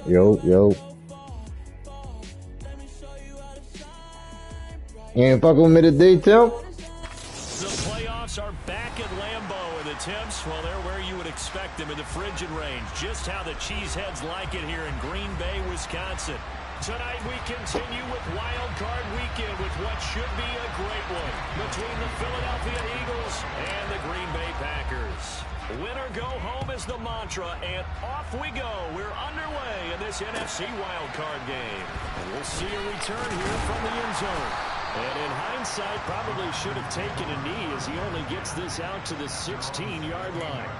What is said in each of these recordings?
Yo, yo. You ain't fucking with me today, Tim? The playoffs are back at Lambeau, and the Temps, well, they're where you would expect them in the frigid range. Just how the Cheeseheads like it here in Green Bay, Wisconsin. Tonight we continue with Wild Card Weekend with what should be a great one between the Philadelphia Eagles and the Green Bay Packers. Win or go home is the mantra, and off we go. We're underway in this NFC Wild Card game. And we'll see a return here from the end zone. And in hindsight, probably should have taken a knee as he only gets this out to the 16-yard line.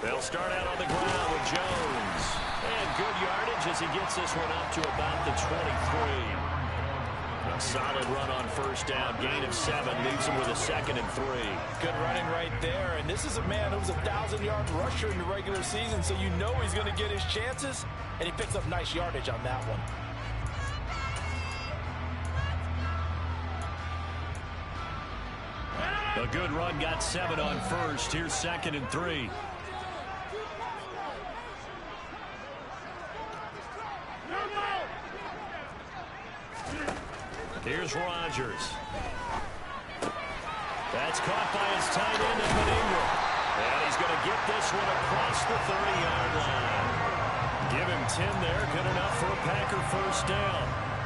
They'll start out on the ground with Jones. And good yardage as he gets this one up to about the 23. A solid run on first down. Gain of 7. Leaves him with a 2nd and 3. Good running right there. And this is a man who was a 1,000-yard rusher in the regular season, so you know he's going to get his chances. And he picks up nice yardage on that one. A good run, got 7 on first. Here's 2nd and 3. Here's Rodgers. That's caught by his tight end, Evan Ingram. And he's going to get this one across the 30-yard line. Give him 10 there. Good enough for a Packer first down.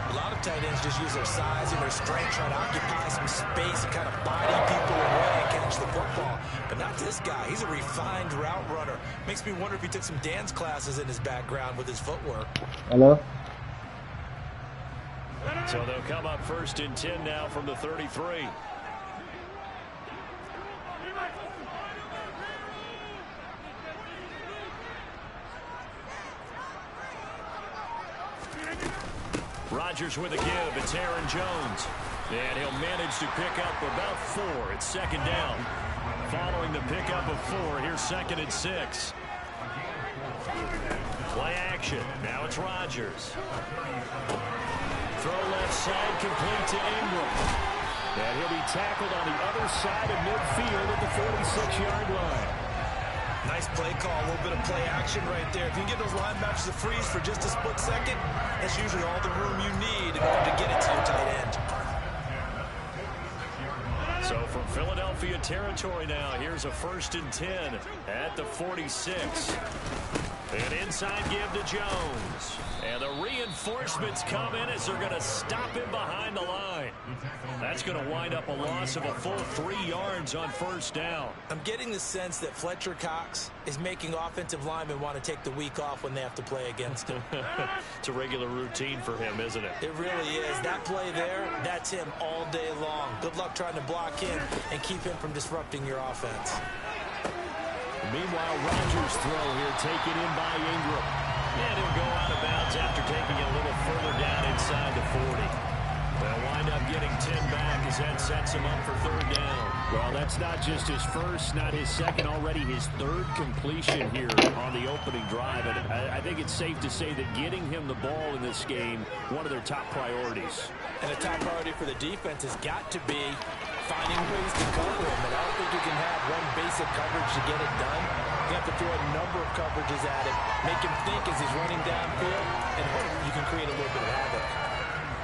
A lot of tight ends just use their size and their strength, trying to occupy some space and kind of body people away and catch the football. But not this guy. He's a refined route runner. Makes me wonder if he took some dance classes in his background with his footwork. Hello? So they'll come up 1st and 10 now from the 33. Rodgers with a give. It's Aaron Jones. And he'll manage to pick up about 4. It's 2nd down. Following the pickup of 4, here's 2nd and 6. Play action. Now it's Rodgers. Throw left side, complete to Ingram. And he'll be tackled on the other side of midfield at the 46-yard line. Nice play call, a little bit of play action right there. If you can get those linebackers to freeze for just a split second, that's usually all the room you need in order to get it to your tight end. So from Philadelphia territory now, here's a 1st and 10 at the 46. An inside give to Jones. And the reinforcements come in as they're going to stop him behind the line. That's going to wind up a loss of a full 3 yards on first down. I'm getting the sense that Fletcher Cox is making offensive linemen want to take the week off when they have to play against him. It's a regular routine for him, isn't it? It really is. That play there, that's him all day long. Good luck trying to block him and keep him from disrupting your offense. Meanwhile, Rodgers' throw here taken in by Ingram. And he'll go out of bounds after taking it a little further down inside the 40. They'll wind up getting 10 back as that sets him up for 3rd down. Well, that's not just his first, not his second, already his 3rd completion here on the opening drive. And I think it's safe to say that getting him the ball in this game, one of their top priorities. And a top priority for the defense has got to be finding ways to cover him. And I don't think you can have one basic coverage to get it done. You have to throw a number of coverages at him, make him think as he's running downfield, and hope you can create a little bit of havoc.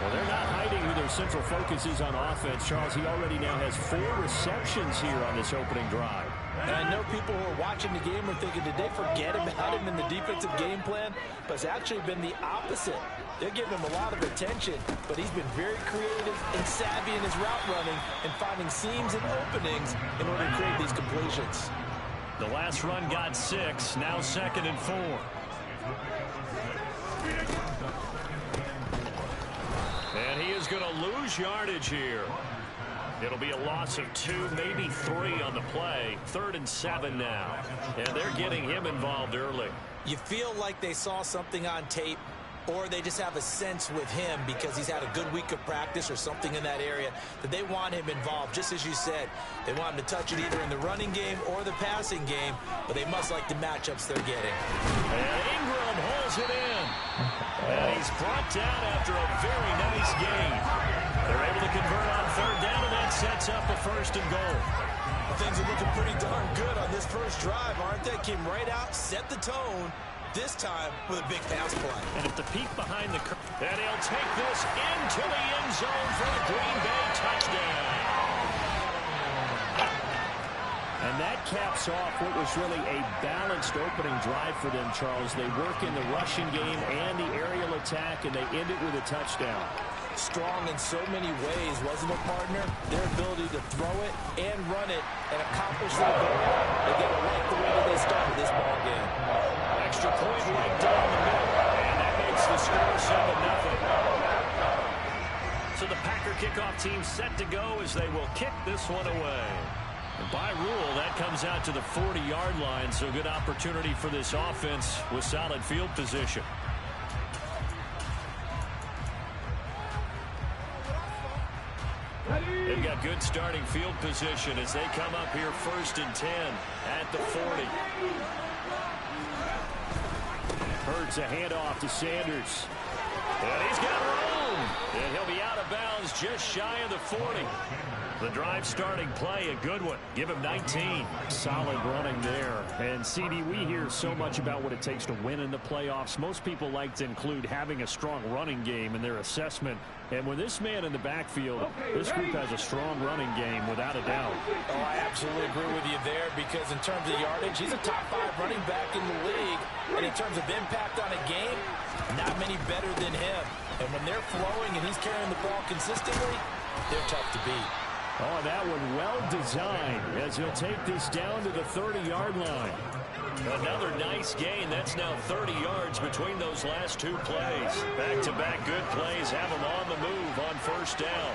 Well, they're not hiding who their central focus is on offense. Charles, he already now has 4 receptions here on this opening drive. And I know people who are watching the game are thinking, did they forget about him in the defensive game plan? But it's actually been the opposite. They're giving him a lot of attention, but he's been very creative and savvy in his route running and finding seams and openings in order to create these completions. The last run got 6, now 2nd and 4. And he is going to lose yardage here. It'll be a loss of 2, maybe 3 on the play. 3rd and 7 now. And they're getting him involved early. You feel like they saw something on tape or they just have a sense with him because he's had a good week of practice or something in that area that they want him involved. Just as you said, they want him to touch it either in the running game or the passing game, but they must like the matchups they're getting. And Ingram holds it in. And he's brought down after a very nice gain. They're able to convert on third down, and that sets up a 1st and goal. Well, things are looking pretty darn good on this first drive, aren't they? Came right out, set the tone, this time with a big pass play. And at the peak behind the curve, and he'll take this into the end zone for the Green Bay touchdown. And that caps off what was really a balanced opening drive for them, Charles. They work in the rushing game and the aerial attack, and they end it with a touchdown. Strong in so many ways, wasn't it, partner? Their ability to throw it and run it and accomplish their goal. They get it right the way that they started this ball game. Extra point right down the middle, and that makes the score 7-0. So the Packer kickoff team set to go as they will kick this one away. And by rule, that comes out to the 40-yard line, so good opportunity for this offense with solid field position. They've got good starting field position as they come up here 1st and 10 at the 40. Hurts a handoff to Sanders. And he's got room. And he'll be out of bounds just shy of the 40. The drive starting play, a good one. Give him 19. Solid running there. And, CD, we hear so much about what it takes to win in the playoffs. Most people like to include having a strong running game in their assessment. And with this man in the backfield, this group has a strong running game without a doubt. Oh, I absolutely agree with you there because in terms of yardage, he's a top 5 running back in the league. And in terms of impact on a game, not many better than him. And when they're flowing and he's carrying the ball consistently, they're tough to beat. Oh, that one well designed as he'll take this down to the 30-yard line. Another nice gain. That's now 30 yards between those last 2 plays. Back-to-back good plays have them on the move on 1st down.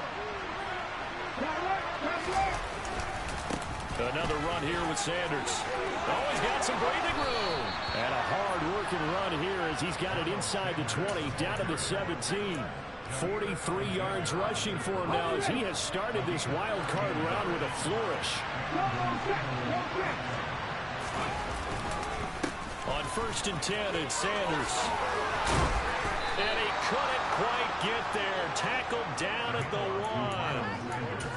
Another run here with Sanders. Oh, he's got some breathing room. And a hard-working run here as he's got it inside the 20, down to the 17. 43 yards rushing for him now as he has started this wild card round with a flourish. On 1st and 10, it's Sanders. And he couldn't quite get there. Tackled down at the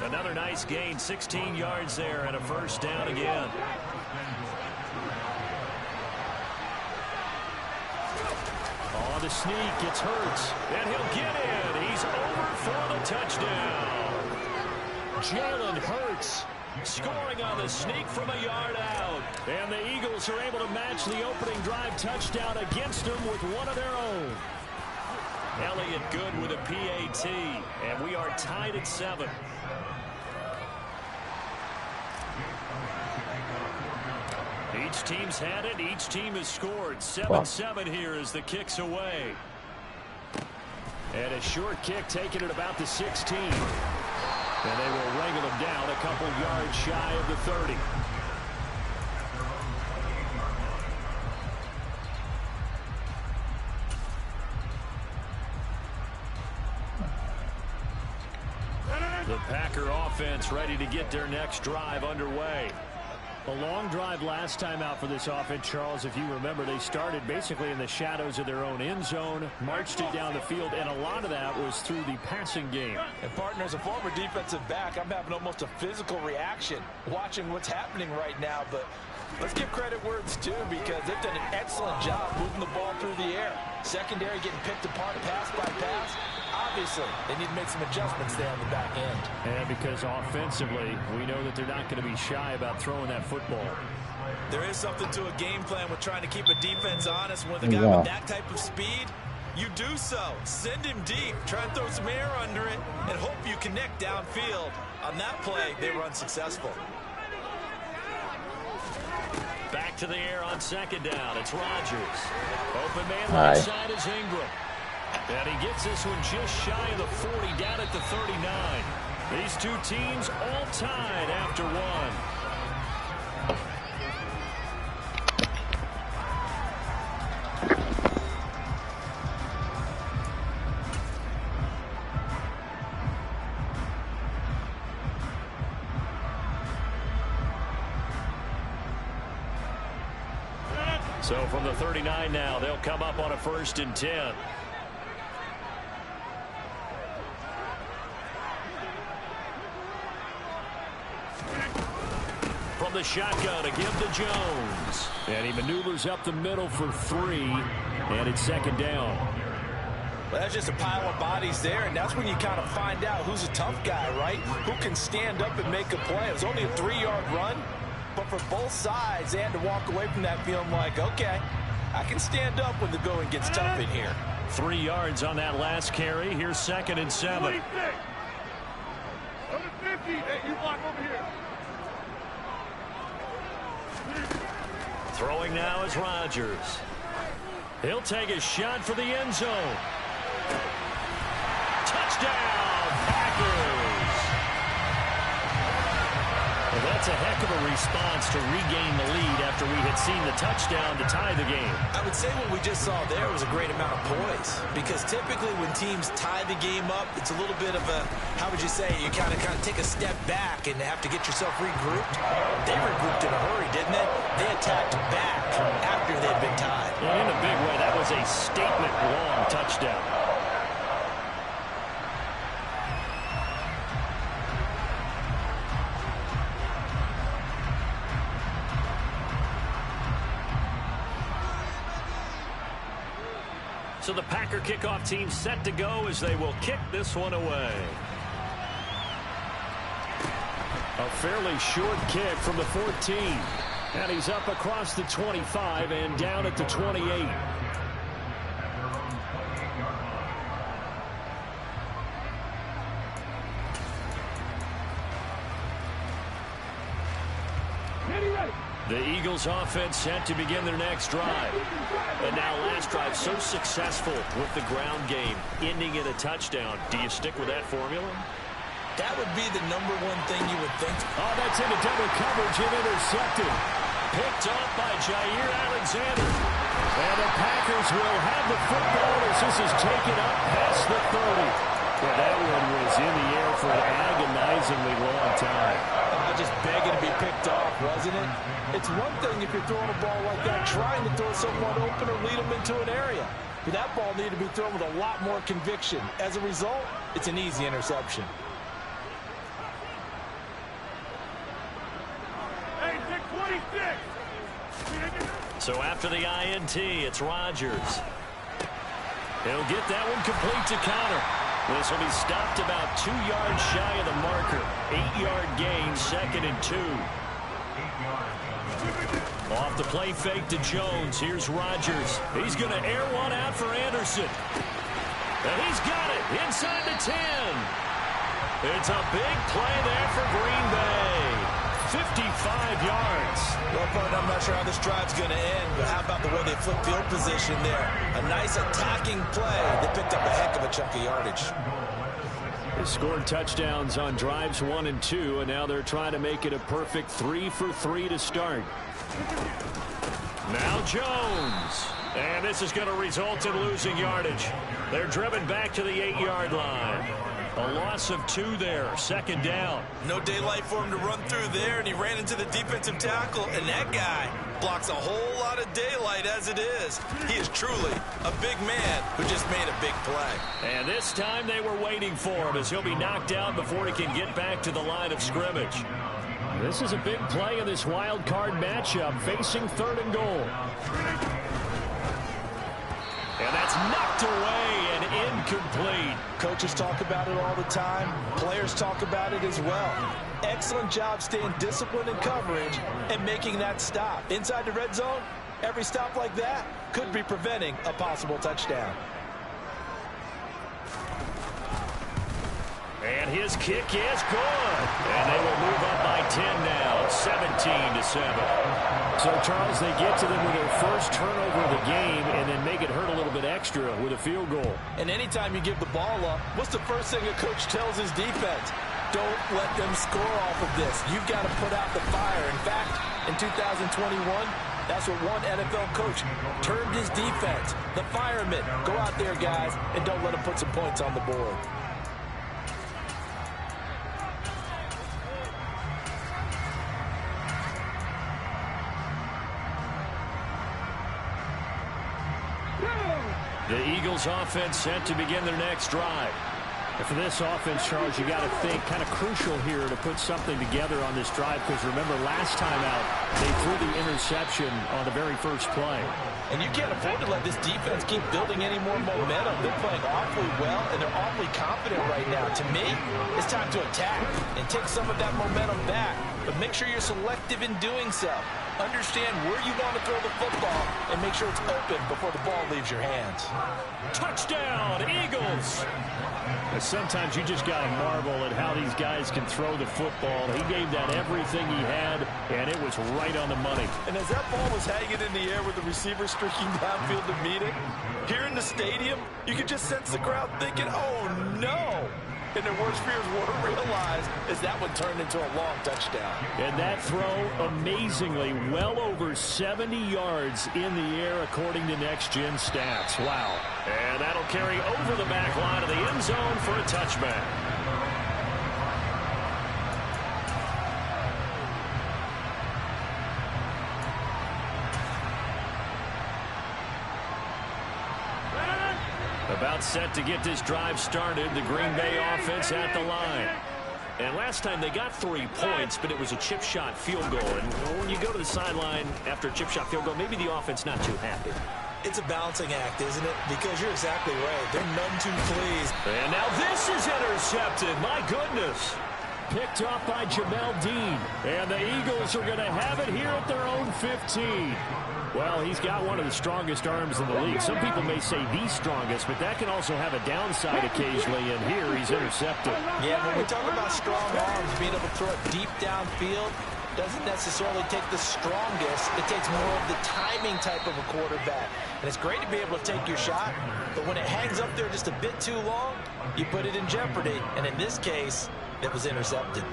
1. Another nice gain, 16 yards there and a 1st down again. On the sneak, it's Hurts. And he'll get in. He's over for the touchdown. Jalen Hurts scoring on the sneak from a yard out. And the Eagles are able to match the opening drive touchdown against them with one of their own. Elliott good with a PAT. And we are tied at 7. Each team's had it. Each team has scored. 7-7 here as the kick's away. And a short kick taken at about the 16. And they will wrangle him down a couple yards shy of the 30. The Packer offense ready to get their next drive underway. A long drive last time out for this offense, Charles. If you remember, they started basically in the shadows of their own end zone, marched it down the field, and a lot of that was through the passing game. And partner, as a former defensive back, I'm having almost a physical reaction watching what's happening right now. But let's give credit where it's due because they've done an excellent job moving the ball through the air. Secondary getting picked apart pass by pass. Obviously, they need to make some adjustments there on the back end. And because offensively, we know that they're not going to be shy about throwing that football. There is something to a game plan with trying to keep a defense honest. With a guy with that type of speed, you do so. Send him deep. Try and throw some air under it and hope you connect downfield. On that play, they were unsuccessful. Back to the air on 2nd down. It's Rodgers. Open man right side is Ingram. And he gets this one just shy of the 40, down at the 39. These two teams all tied after 1. So from the 39 now, they'll come up on a 1st and 10. From the shotgun to give to Jones. And he maneuvers up the middle for 3. And it's 2nd down. Well, that's just a pile of bodies there, and that's when you kind of find out who's a tough guy, right? Who can stand up and make a play. It was only a 3-yard run, but for both sides, they had to walk away from that feeling like, okay, I can stand up when the going gets tough in here. 3 yards on that last carry. Here's 2nd and 7. 26. Go to 50. Hey, you block over here. Throwing now is Rodgers. He'll take a shot for the end zone. Touchdown, Packers! Well, that's a heck of a response to regain the lead after we had seen the touchdown to tie the game. I would say what we just saw there was a great amount of poise, because typically when teams tie the game up, it's a little bit of a, how would you say, you kind of take a step back and have to get yourself regrouped. They regrouped in a hurry, didn't they? They attacked back after they'd been tied. And in a big way, that was a statement-long touchdown. So the Packer kickoff team set to go as they will kick this one away. A fairly short kick from the 14. And he's up across the 25 and down at the 28. The Eagles offense set to begin their next drive. And now last drive so successful with the ground game, ending in a touchdown. Do you stick with that formula? That would be the number one thing you would think. Oh, that's into double coverage and intercepted. Picked off by Jair Alexander. And the Packers will have the football as this is taken up past the 30. Well, that one was in the air for an agonizingly long time. Just begging to be picked off, wasn't it? It's one thing if you're throwing a ball like that, trying to throw someone open or lead them into an area. But that ball needed to be thrown with a lot more conviction. As a result, it's an easy interception. Hey, pick 26. So after the INT, it's Rodgers. He'll get that one complete to counter. This will be stopped about 2 yards shy of the marker. 8-yard gain, 2nd and 2. Off the play fake to Jones. Here's Rodgers. He's going to air one out for Anderson. And he's got it inside the 10. It's a big play there for Green Bay. 55 yards. Well, partner, I'm not sure how this drive's going to end, but how about the way they flip field position there? A nice attacking play. They picked up a heck of a chunk of yardage. They scored touchdowns on drives 1 and 2, and now they're trying to make it a perfect 3 for 3 to start. Now Jones. And this is going to result in losing yardage. They're driven back to the 8-yard line. A loss of 2 there, 2nd down. No daylight for him to run through there, and he ran into the defensive tackle, and that guy blocks a whole lot of daylight as it is. He is truly a big man who just made a big play. And this time they were waiting for him as he'll be knocked out before he can get back to the line of scrimmage. This is a big play in this wild card matchup, facing 3rd and goal. And that's knocked away and incomplete. Coaches talk about it all the time. Players talk about it as well. Excellent job staying disciplined in coverage and making that stop. Inside the red zone, every stop like that could be preventing a possible touchdown. And his kick is good. And they will move up by 10 now, 17-7. So, Charles, they get to them with their first turnover of the game and then make it hurt a little bit extra with a field goal. And anytime you give the ball up, what's the first thing a coach tells his defense? Don't let them score off of this. You've got to put out the fire. In fact, in 2021, that's what one NFL coach termed his defense. The firemen. Go out there, guys, and don't let them put some points on the board. The Eagles offense set to begin their next drive. And for this offense, Charles, you got to think kind of crucial here to put something together on this drive, because remember last time out they threw the interception on the very first play. And you can't afford to let this defense keep building any more momentum. They're playing awfully well, and they're awfully confident right now. To me, it's time to attack and take some of that momentum back. But make sure you're selective in doing so. Understand where you want to throw the football and make sure it's open before the ball leaves your hands. Touchdown, Eagles! Sometimes you just got to marvel at how these guys can throw the football. He gave that everything he had, and it was right on the money. And as that ball was hanging in the air with the receiver streaking downfield to meet it, here in the stadium, you could just sense the crowd thinking, oh, no. And their worst fears were realized as that one turned into a long touchdown. And that throw, amazingly, well over 70 yards in the air, according to Next Gen Stats. Wow. And that'll carry over the back line of the end zone for a touchback. About set to get this drive started. The Green Bay offense at the line. And last time they got 3 points, but it was a chip shot field goal. And when you go to the sideline after a chip shot field goal, maybe the offense not too happy. It's a balancing act, isn't it? Because you're exactly right. They're none too pleased. And now this is intercepted. My goodness. Picked off by Jamel Dean. And the Eagles are going to have it here at their own 15. Well, he's got one of the strongest arms in the league. Some people may say the strongest, but that can also have a downside occasionally, and here he's intercepted. Yeah, when we talk about strong arms, being able to throw it deep downfield doesn't necessarily take the strongest. It takes more of the timing type of a quarterback. And it's great to be able to take your shot, but when it hangs up there just a bit too long, you put it in jeopardy. And in this case, it was intercepted.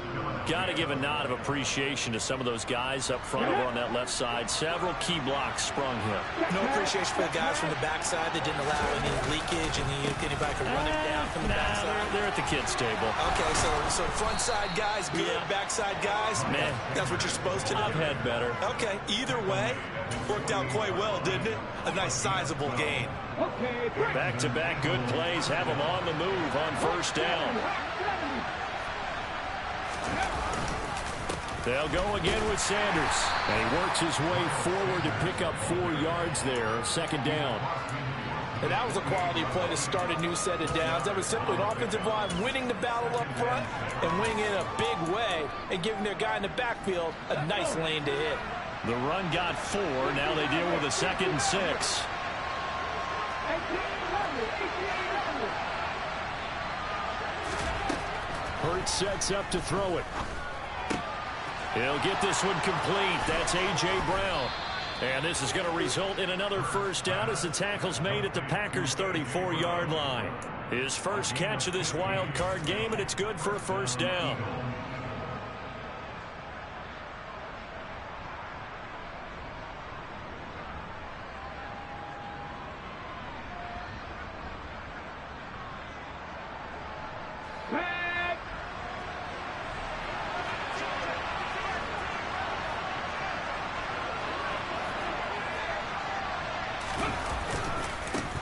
Got to give a nod of appreciation to some of those guys up front over on that left side. Several key blocks sprung here. No appreciation for the guys from the backside that didn't allow any leakage and anybody could run him down from the backside. They're at the kids' table. Okay, so front side guys good, backside guys, man, that's what you're supposed to do. I've had better. Okay, either way, worked out quite well, didn't it? A nice sizable gain. Back-to-back good plays have them on the move on first down. They'll go again with Sanders. And he works his way forward to pick up 4 yards there, second down. And that was a quality play to start a new set of downs. That was simply an offensive line winning the battle up front and winning in a big way and giving their guy in the backfield a nice lane to hit. The run got 4. Now they deal with a 2nd and 6. Hurts sets up to throw it. He'll get this one complete. That's A.J. Brown. And this is going to result in another first down as the tackle's made at the Packers' 34-yard line. His first catch of this wild card game, and it's good for a first down.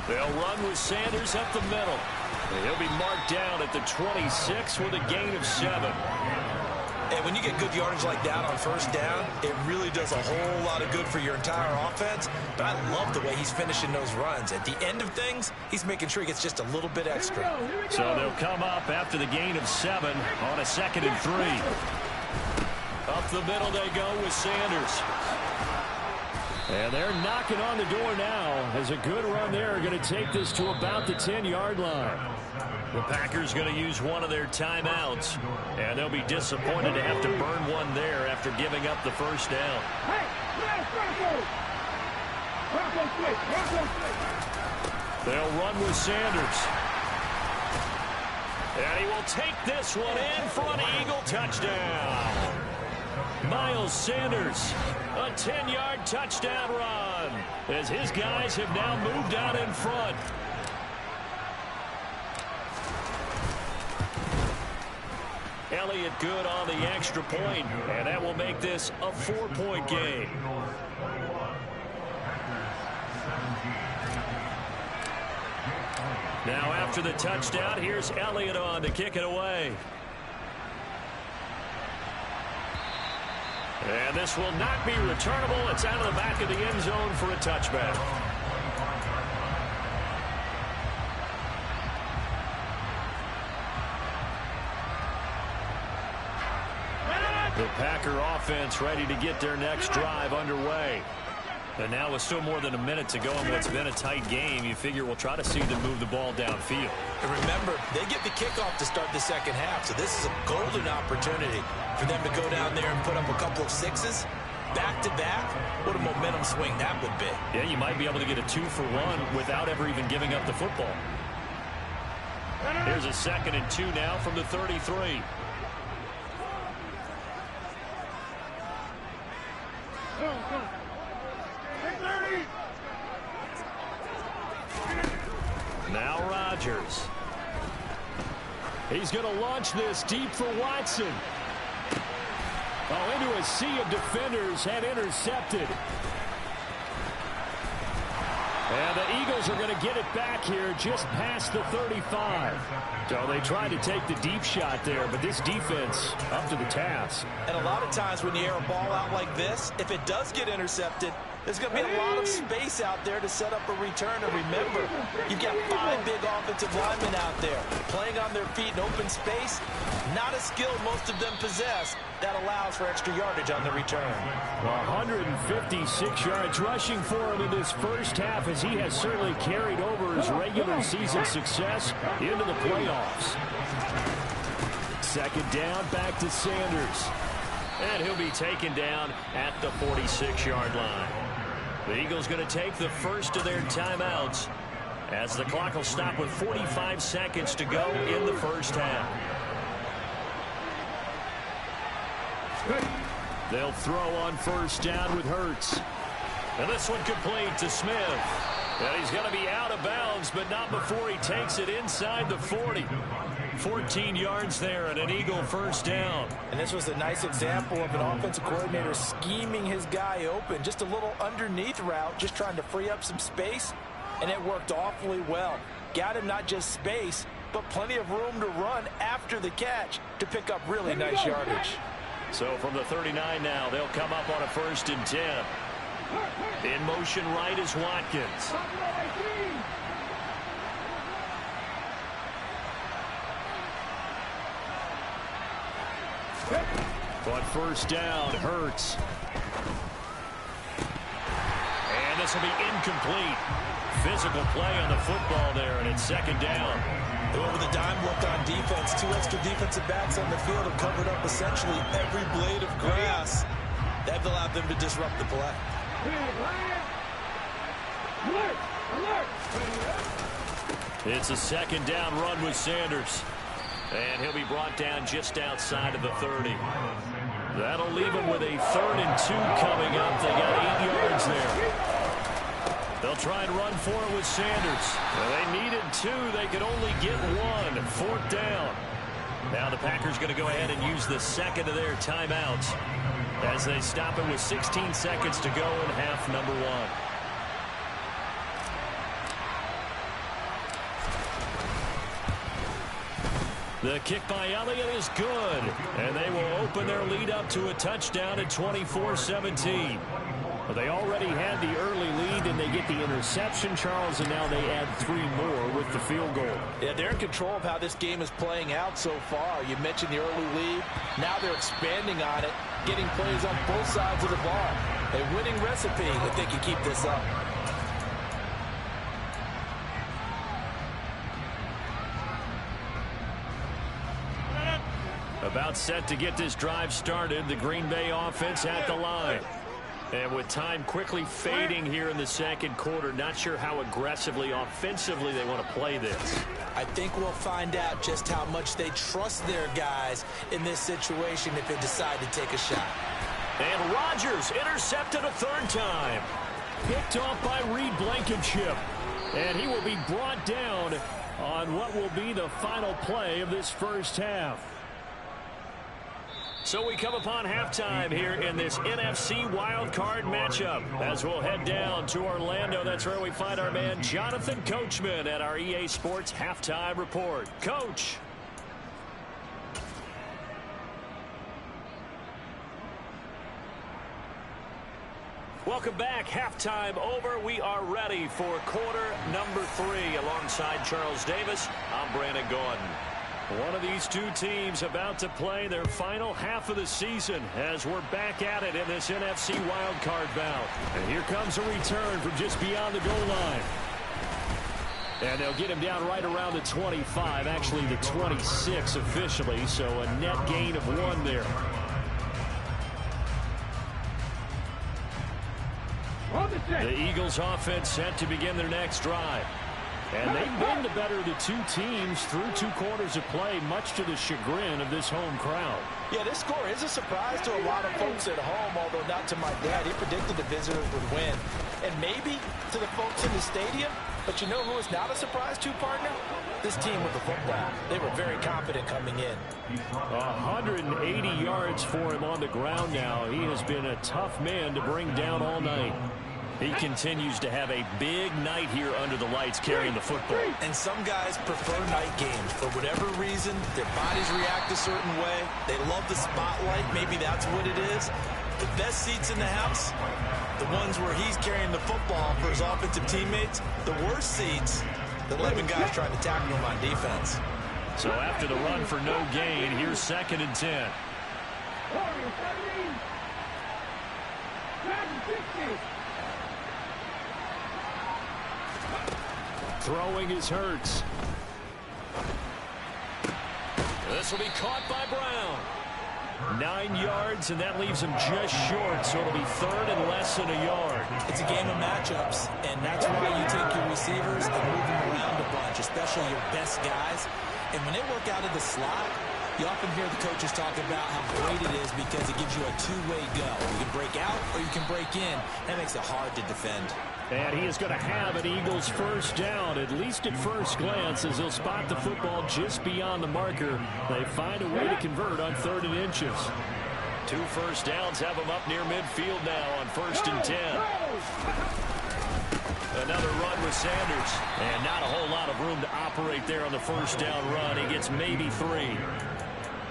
They'll run with Sanders up the middle. And he'll be marked down at the 26 with a gain of 7. And when you get good yardage like that on first down, it really does a whole lot of good for your entire offense. But I love the way he's finishing those runs. At the end of things, he's making sure he gets just a little bit extra. So they'll come up after the gain of 7 on a 2nd and 3. Up the middle they go with Sanders. And they're knocking on the door now as a good run there are going to take this to about the 10-yard line. The Packers going to use one of their timeouts, and they'll be disappointed to have to burn one there after giving up the first down. They'll run with Sanders. And he will take this one in for an Eagle touchdown. Miles Sanders, a 10-yard touchdown run as his guys have now moved out in front. Elliott good on the extra point, and that will make this a 4-point game. Now after the touchdown, here's Elliott on to kick it away. And this will not be returnable. It's out of the back of the end zone for a touchback. The Packer offense ready to get their next drive underway. And now with still more than a minute to go in what's been a tight game, you figure we'll try to see them move the ball downfield. And remember, they get the kickoff to start the second half, so this is a golden opportunity for them to go down there and put up a couple of sixes back-to-back. What a momentum swing that would be. Yeah, you might be able to get a 2-for-1 without ever even giving up the football. Here's a 2nd and 2 now from the 33. Now Rodgers. He's going to launch this deep for Watson. Oh, into a sea of defenders, and intercepted. And the Eagles are going to get it back here just past the 35. So they tried to take the deep shot there, but this defense up to the task. And a lot of times when you air a ball out like this, if it does get intercepted, there's going to be a lot of space out there to set up a return. And remember, you've got 5 big offensive linemen out there playing on their feet in open space. Not a skill most of them possess that allows for extra yardage on the return. 156 yards rushing for him in this first half, as he has certainly carried over his regular season success into the playoffs. 2nd down, back to Sanders. And he'll be taken down at the 46-yard line. The Eagles going to take the first of their timeouts as the clock will stop with 45 seconds to go in the first half. They'll throw on 1st down with Hurts. And this one complete to Smith. And he's going to be out of bounds, but not before he takes it inside the 40. 14 yards there and an Eagle 1st down. And this was a nice example of an offensive coordinator scheming his guy open. Just a little underneath route, just trying to free up some space. And it worked awfully well. Got him not just space, but plenty of room to run after the catch to pick up really nice yardage. So from the 39 now, they'll come up on a 1st and 10. In motion right is Watkins. On 1st down, Hurts. And this will be incomplete. Physical play on the football there, and it's 2nd down. They went with a dime look on defense. 2 extra defensive backs on the field have covered up essentially every blade of grass. That allowed them to disrupt the play. It's a 2nd down run with Sanders. And he'll be brought down just outside of the 30. That'll leave him with a 3rd and 2 coming up. They got 8 yards there. They'll try and run for it with Sanders. Well, they needed 2. They could only get 1. 4th down. Now the Packers going to go ahead and use the 2nd of their timeouts as they stop it with 16 seconds to go in half number 1. The kick by Elliott is good, and they will open their lead up to a touchdown at 24-17. Well, they already had the early lead, and they get the interception, Charles, and now they add 3 more with the field goal. Yeah, they're in control of how this game is playing out so far. You mentioned the early lead. Now they're expanding on it, getting plays on both sides of the ball. A winning recipe if they can keep this up. About set to get this drive started, the Green Bay offense at the line. And with time quickly fading here in the 2nd quarter, not sure how aggressively, offensively they want to play this. I think we'll find out just how much they trust their guys in this situation if they decide to take a shot. And Rodgers intercepted a 3rd time. Picked off by Reed Blankenship. And he will be brought down on what will be the final play of this first half. So we come upon halftime here in this NFC wildcard matchup. As we'll head down to Orlando, that's where we find our man Jonathan Coachman at our EA Sports Halftime Report. Coach. Welcome back. Halftime over. We are ready for quarter number 3. Alongside Charles Davis, I'm Brandon Gaudin. One of these two teams about to play their final half of the season as we're back at it in this NFC wildcard bout. And here comes a return from just beyond the goal line. And they'll get him down right around the 25, actually the 26 officially, so a net gain of 1 there. The Eagles offense set to begin their next drive. And they've been the better of the two teams through 2 quarters of play, much to the chagrin of this home crowd. Yeah, this score is a surprise to a lot of folks at home, although not to my dad. He predicted the visitors would win. And maybe to the folks in the stadium. But you know who is not a surprise to, partner? This team with the football. They were very confident coming in. 180 yards for him on the ground now. He has been a tough man to bring down all night. He continues to have a big night here under the lights carrying the football. And some guys prefer night games. For whatever reason, their bodies react a certain way. They love the spotlight. Maybe that's what it is. The best seats in the house, the ones where he's carrying the football for his offensive teammates. The worst seats, the 11 guys trying to tackle him on defense. So after the run for no gain, here's 2nd and 10. Throwing is Hurts. This will be caught by Brown. 9 yards, and that leaves him just short, so it'll be 3rd and less than a yard. It's a game of matchups, and that's why you take your receivers and move them around a bunch, especially your best guys. And when they work out of the slot, you often hear the coaches talk about how great it is because it gives you a two-way go. You can break out or you can break in. That makes it hard to defend. And he is going to have an Eagles first down, at least at first glance, as he'll spot the football just beyond the marker. They find a way to convert on 3rd and inches. 2 first downs have him up near midfield now on 1st and 10. Another run with Sanders. And not a whole lot of room to operate there on the first down run. He gets maybe 3.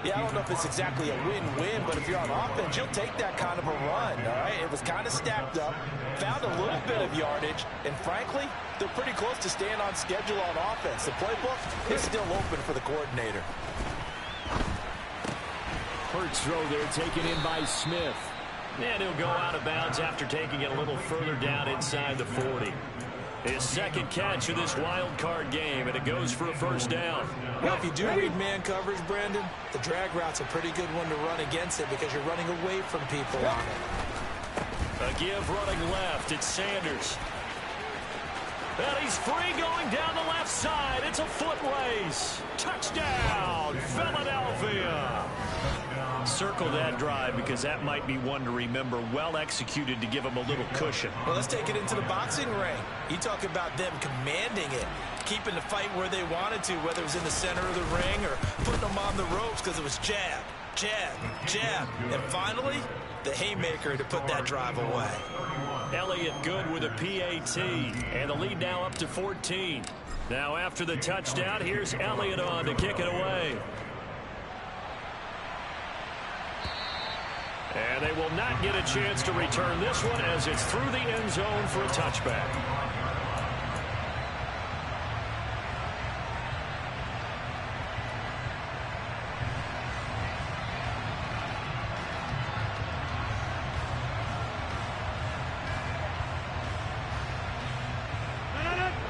Yeah, I don't know if it's exactly a win-win, but if you're on offense, you'll take that kind of a run, all right? It was kind of stacked up, found a little bit of yardage, and frankly, they're pretty close to staying on schedule on offense. The playbook is still open for the coordinator. Hurts throw there, taken in by Smith. And he'll go out of bounds after taking it a little further down inside the 40. His 2nd catch of this wild card game, and it goes for a first down. Well, if you do read man coverage, Brandon, the drag route's a pretty good one to run against it because you're running away from people on it. A give running left. It's Sanders. And he's free going down the left side. It's a foot race. Touchdown, Philadelphia. Circle that drive because that might be one to remember. Well executed to give him a little cushion. Well, let's take it into the boxing ring. You talk about them commanding it, keeping the fight where they wanted to, whether it was in the center of the ring or putting them on the ropes because it was jab, jab, jab. And finally, the haymaker to put that drive away. Elliott good with a PAT. And the lead now up to 14. Now after the touchdown, here's Elliott on to kick it away. And they will not get a chance to return this one as it's through the end zone for a touchback.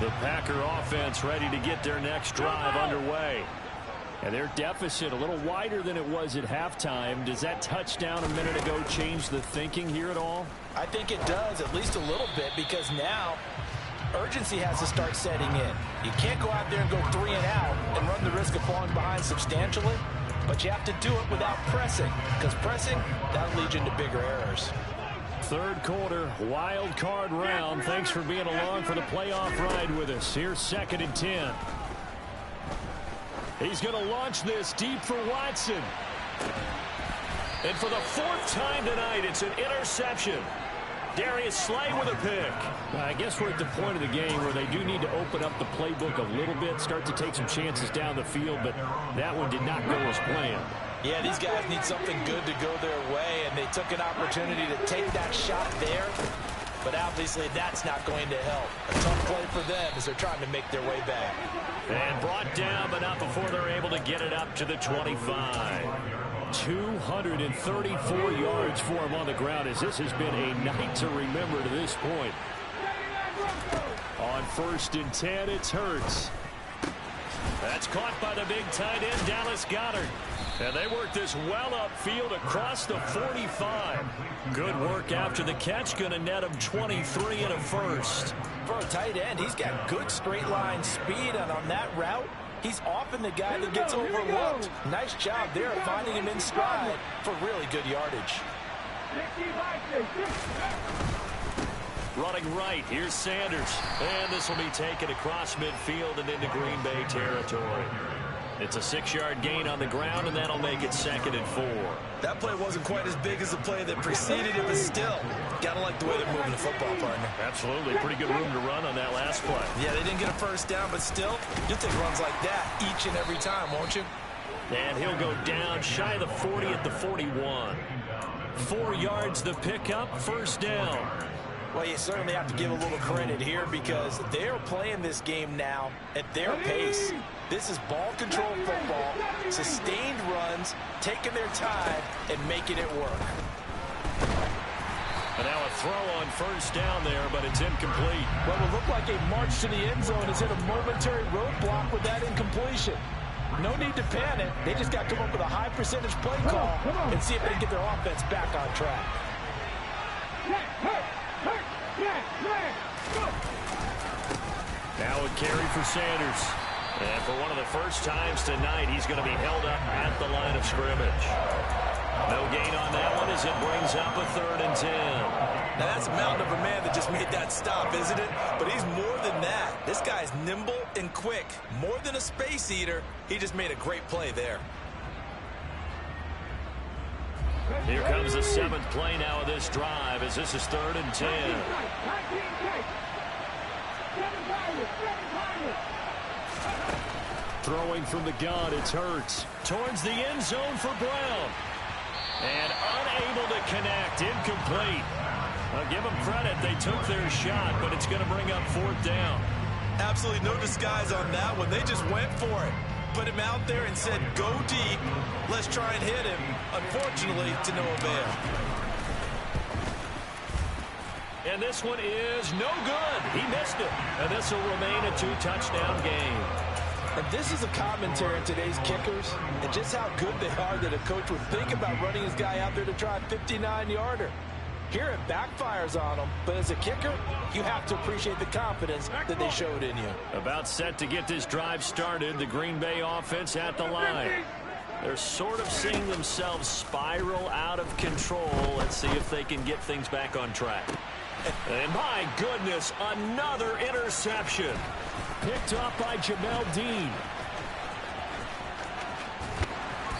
The Packer offense ready to get their next drive underway. And their deficit a little wider than it was at halftime. Does that touchdown a minute ago change the thinking here at all? I think it does, at least a little bit, because now urgency has to start setting in. You can't go out there and go 3 and out and run the risk of falling behind substantially, but you have to do it without pressing, because pressing, that'll lead you into bigger errors. 3rd quarter, wild card round. Thanks for being along for the playoff ride with us. Here's 2nd and 10. He's going to launch this deep for Watson. And for the 4th time tonight, it's an interception. Darius Slay with a pick. I guess we're at the point of the game where they do need to open up the playbook a little bit, start to take some chances down the field, but that one did not go as planned. Yeah, these guys need something good to go their way, and they took an opportunity to take that shot there. But obviously that's not going to help. A tough play for them as they're trying to make their way back. And brought down, but not before they're able to get it up to the 25. 234 yards for him on the ground, as this has been a night to remember to this point. On 1st and 10, it's Hurts. That's caught by the big tight end, Dallas Goedert. And they work this well upfield across the 45. Good work after the catch. Going to net him 23 and a first. For a tight end, he's got good straight line speed, and on that route, he's often the guy that gets overlooked. Nice job there of finding him in stride for really good yardage. Running right, here's Sanders. And this will be taken across midfield and into Green Bay territory. It's a 6-yard gain on the ground, and that'll make it 2nd and 4. That play wasn't quite as big as the play that preceded it, but still, gotta like the way they're moving the football, partner. Absolutely. Pretty good room to run on that last play. Yeah, they didn't get a first down, but still, you'll take runs like that each and every time, won't you? And he'll go down shy of the 40 at the 41. 4 yards the pickup, 1st down. Well, you certainly have to give a little credit here because they're playing this game now at their pace. This is ball control football, sustained runs, taking their time, and making it work. And now a throw on 1st down there, but it's incomplete. Well, it looked like a march to the end zone has hit a momentary roadblock with that incompletion. No need to panic. They just got to come up with a high percentage play call and see if they can get their offense back on track. Now a carry for Sanders. And for one of the first times tonight, he's going to be held up at the line of scrimmage. No gain on that one as it brings up a 3rd and 10. Now that's a mountain of a man that just made that stop, isn't it? But he's more than that. This guy's nimble and quick. More than a space eater, he just made a great play there. Here comes the 7th play now of this drive as this is 3rd and 10. Throwing from the gun, it's Hurts. Towards the end zone for Brown. And unable to connect, incomplete. I'll give them credit, they took their shot, but it's going to bring up 4th down. Absolutely no disguise on that one. They just went for it. Put him out there and said, go deep. Let's try and hit him. Unfortunately, to no avail. And this one is no good. He missed it. And this will remain a 2-touchdown game. And this is a commentary on today's kickers and just how good they are that a coach would think about running his guy out there to try a 59-yarder. Here it backfires on them, but as a kicker, you have to appreciate the confidence that they showed in you. About set to get this drive started, the Green Bay offense at the line. They're sort of seeing themselves spiral out of control. Let's see if they can get things back on track. And my goodness, another interception. Picked up by Jamel Dean.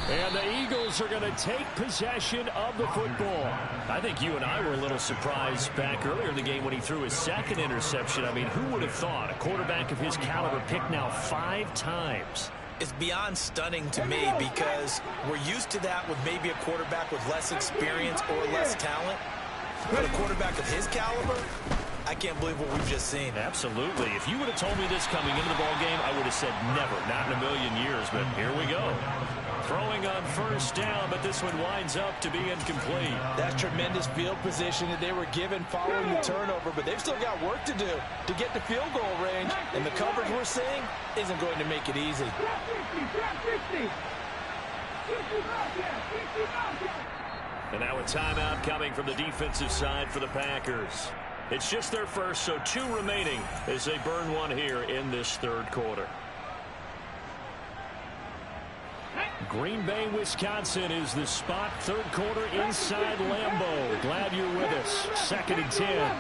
And the Eagles are going to take possession of the football. I think you and I were a little surprised back earlier in the game when he threw his 2nd interception. I mean, who would have thought a quarterback of his caliber picked now 5 times? It's beyond stunning to me because we're used to that with maybe a quarterback with less experience or less talent. But a quarterback of his caliber, I can't believe what we've just seen. Absolutely. If you would have told me this coming into the ball game, I would have said never, not in a million years. But here we go. Throwing on 1st down, but this one winds up to be incomplete. That's tremendous field position that they were given following the turnover, but they've still got work to do to get to field goal range, and the coverage we're seeing isn't going to make it easy. And now a timeout coming from the defensive side for the Packers. It's just their first, so 2 remaining as they burn one here in this 3rd quarter. Green Bay, Wisconsin is the spot. 3rd quarter inside Lambeau. Glad you're with us. 2nd and 10.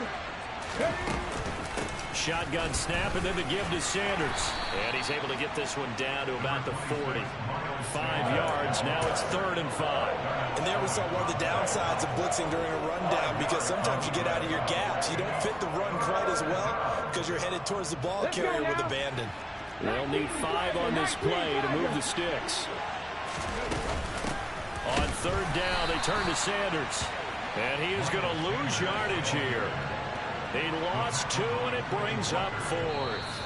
Shotgun snap and then the give to Sanders. And he's able to get this one down to about the 40. 5 yards. Now it's 3rd and 5. And there we saw one of the downsides of blitzing during a rundown, because sometimes you get out of your gaps. You don't fit the run quite as well because you're headed towards the ball carrier with abandon. They'll need 5 on this play to move the sticks. On 3rd down, they turn to Sanders. And he is going to lose yardage here. He lost 2, and it brings up 4th.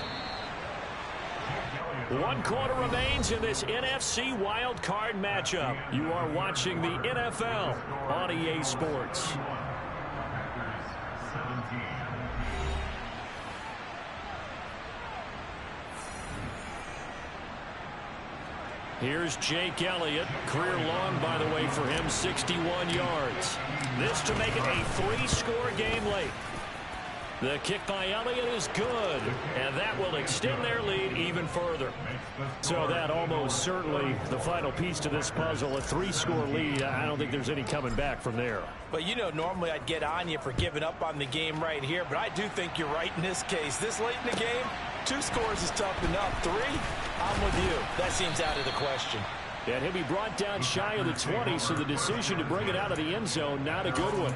1 quarter remains in this NFC Wild Card matchup. You are watching the NFL on EA Sports. Here's Jake Elliott. Career long, by the way, for him, 61 yards. This to make it a 3-score game late. The kick by Elliott is good, and that will extend their lead even further. So that almost certainly the final piece to this puzzle, a 3-score lead. I don't think there's any coming back from there. But, you know, normally I'd get on you for giving up on the game right here, but I do think you're right in this case. This late in the game, 2 scores is tough enough. 3, I'm with you. That seems out of the question. And he'll be brought down shy of the 20, so the decision to bring it out of the end zone, not a good one.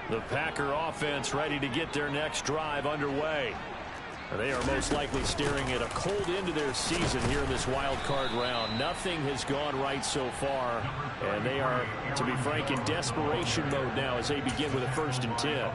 The Packer offense ready to get their next drive underway. They are most likely staring at a cold end to their season here in this wild card round. Nothing has gone right so far, and they are, to be frank, in desperation mode now as they begin with a 1st and 10.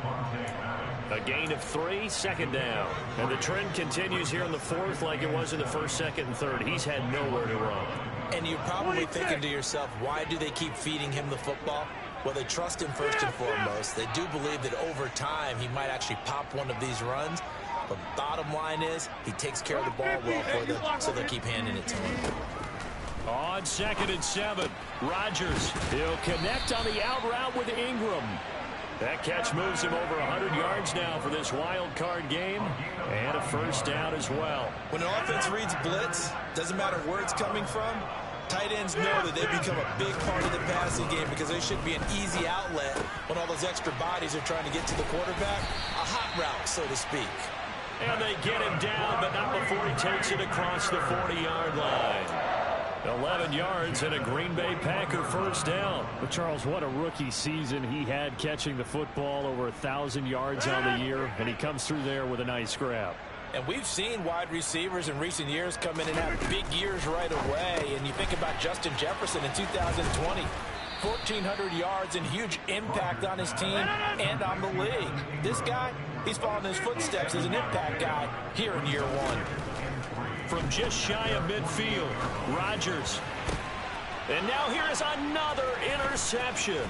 A gain of 3, 2nd down. And the trend continues here in the 4th like it was in the 1st, 2nd, and 3rd. He's had nowhere to run. And you're probably thinking to yourself, why do they keep feeding him the football? Well, they trust him first and foremost. They do believe that over time he might actually pop one of these runs. But bottom line is he takes care of the ball well for them, so they'll keep handing it to him. On 2nd and 7, Rodgers. He'll connect on the out route with Ingram. That catch moves him over 100 yards now for this wild card game, and a 1st down as well. When an offense reads blitz, doesn't matter where it's coming from, tight ends know that they become a big part of the passing game because they should be an easy outlet when all those extra bodies are trying to get to the quarterback. A hot route, so to speak. And they get him down, but not before he takes it across the 40-yard line. 11 yards and a Green Bay Packer 1st down. But Charles, what a rookie season he had, catching the football over 1,000 yards on the year, and he comes through there with a nice grab. And we've seen wide receivers in recent years come in and have big years right away. And you think about Justin Jefferson in 2020. 1,400 yards and huge impact on his team and on the league. This guy, he's following his footsteps as an impact guy here in year 1. From just shy of midfield, Rodgers. And now here is another interception.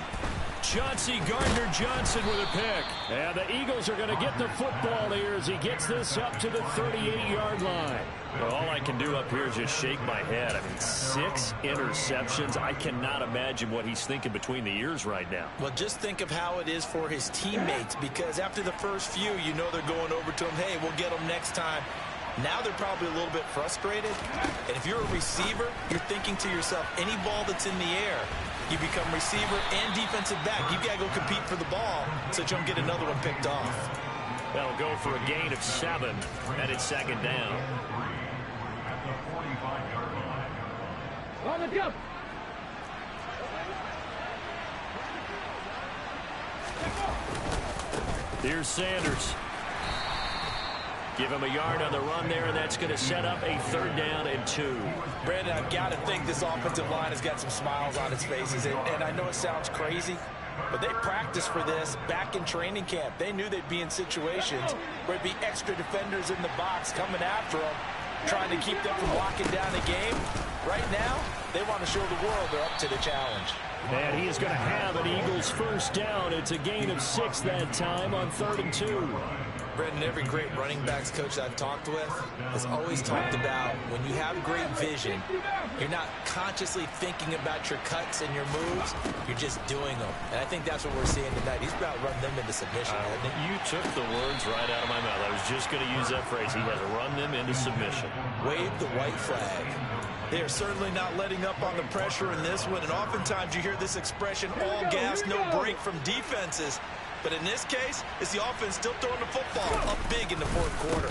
Chauncey Gardner-Johnson with a pick. And the Eagles are going to get the football here as he gets this up to the 38-yard line. Well, all I can do up here is just shake my head. I mean, 6 interceptions. I cannot imagine what he's thinking between the ears right now. Well, just think of how it is for his teammates, because after the first few, you know they're going over to him, hey, we'll get them next time. Now they're probably a little bit frustrated. And if you're a receiver, you're thinking to yourself, any ball that's in the air, you become receiver and defensive back. You've got to go compete for the ball so you don't get another one picked off. That'll go for a gain of 7, and it's 2nd down. On the jump. Here's Sanders. Give him a yard on the run there, and that's going to set up a 3rd down and 2. Brandon, I've got to think this offensive line has got some smiles on its faces. And I know it sounds crazy, but they practiced for this back in training camp. They knew they'd be in situations where there'd be extra defenders in the box coming after them, trying to keep them from locking down the game. Right now, they want to show the world they're up to the challenge. And he is going to have an Eagles 1st down. It's a gain of 6 that time on 3rd and 2. Brendan, every great running backs coach I've talked with has always talked about when you have great vision, you're not consciously thinking about your cuts and your moves, you're just doing them. And I think that's what we're seeing tonight. He's about to run them into submission, hasn't he? You took the words right out of my mouth. I was just going to use that phrase. He has run them into submission. Wave the white flag. They are certainly not letting up on the pressure in this one, and oftentimes you hear this expression, all gas, no break from defenses. But in this case, it's the offense still throwing the football up big in the fourth quarter.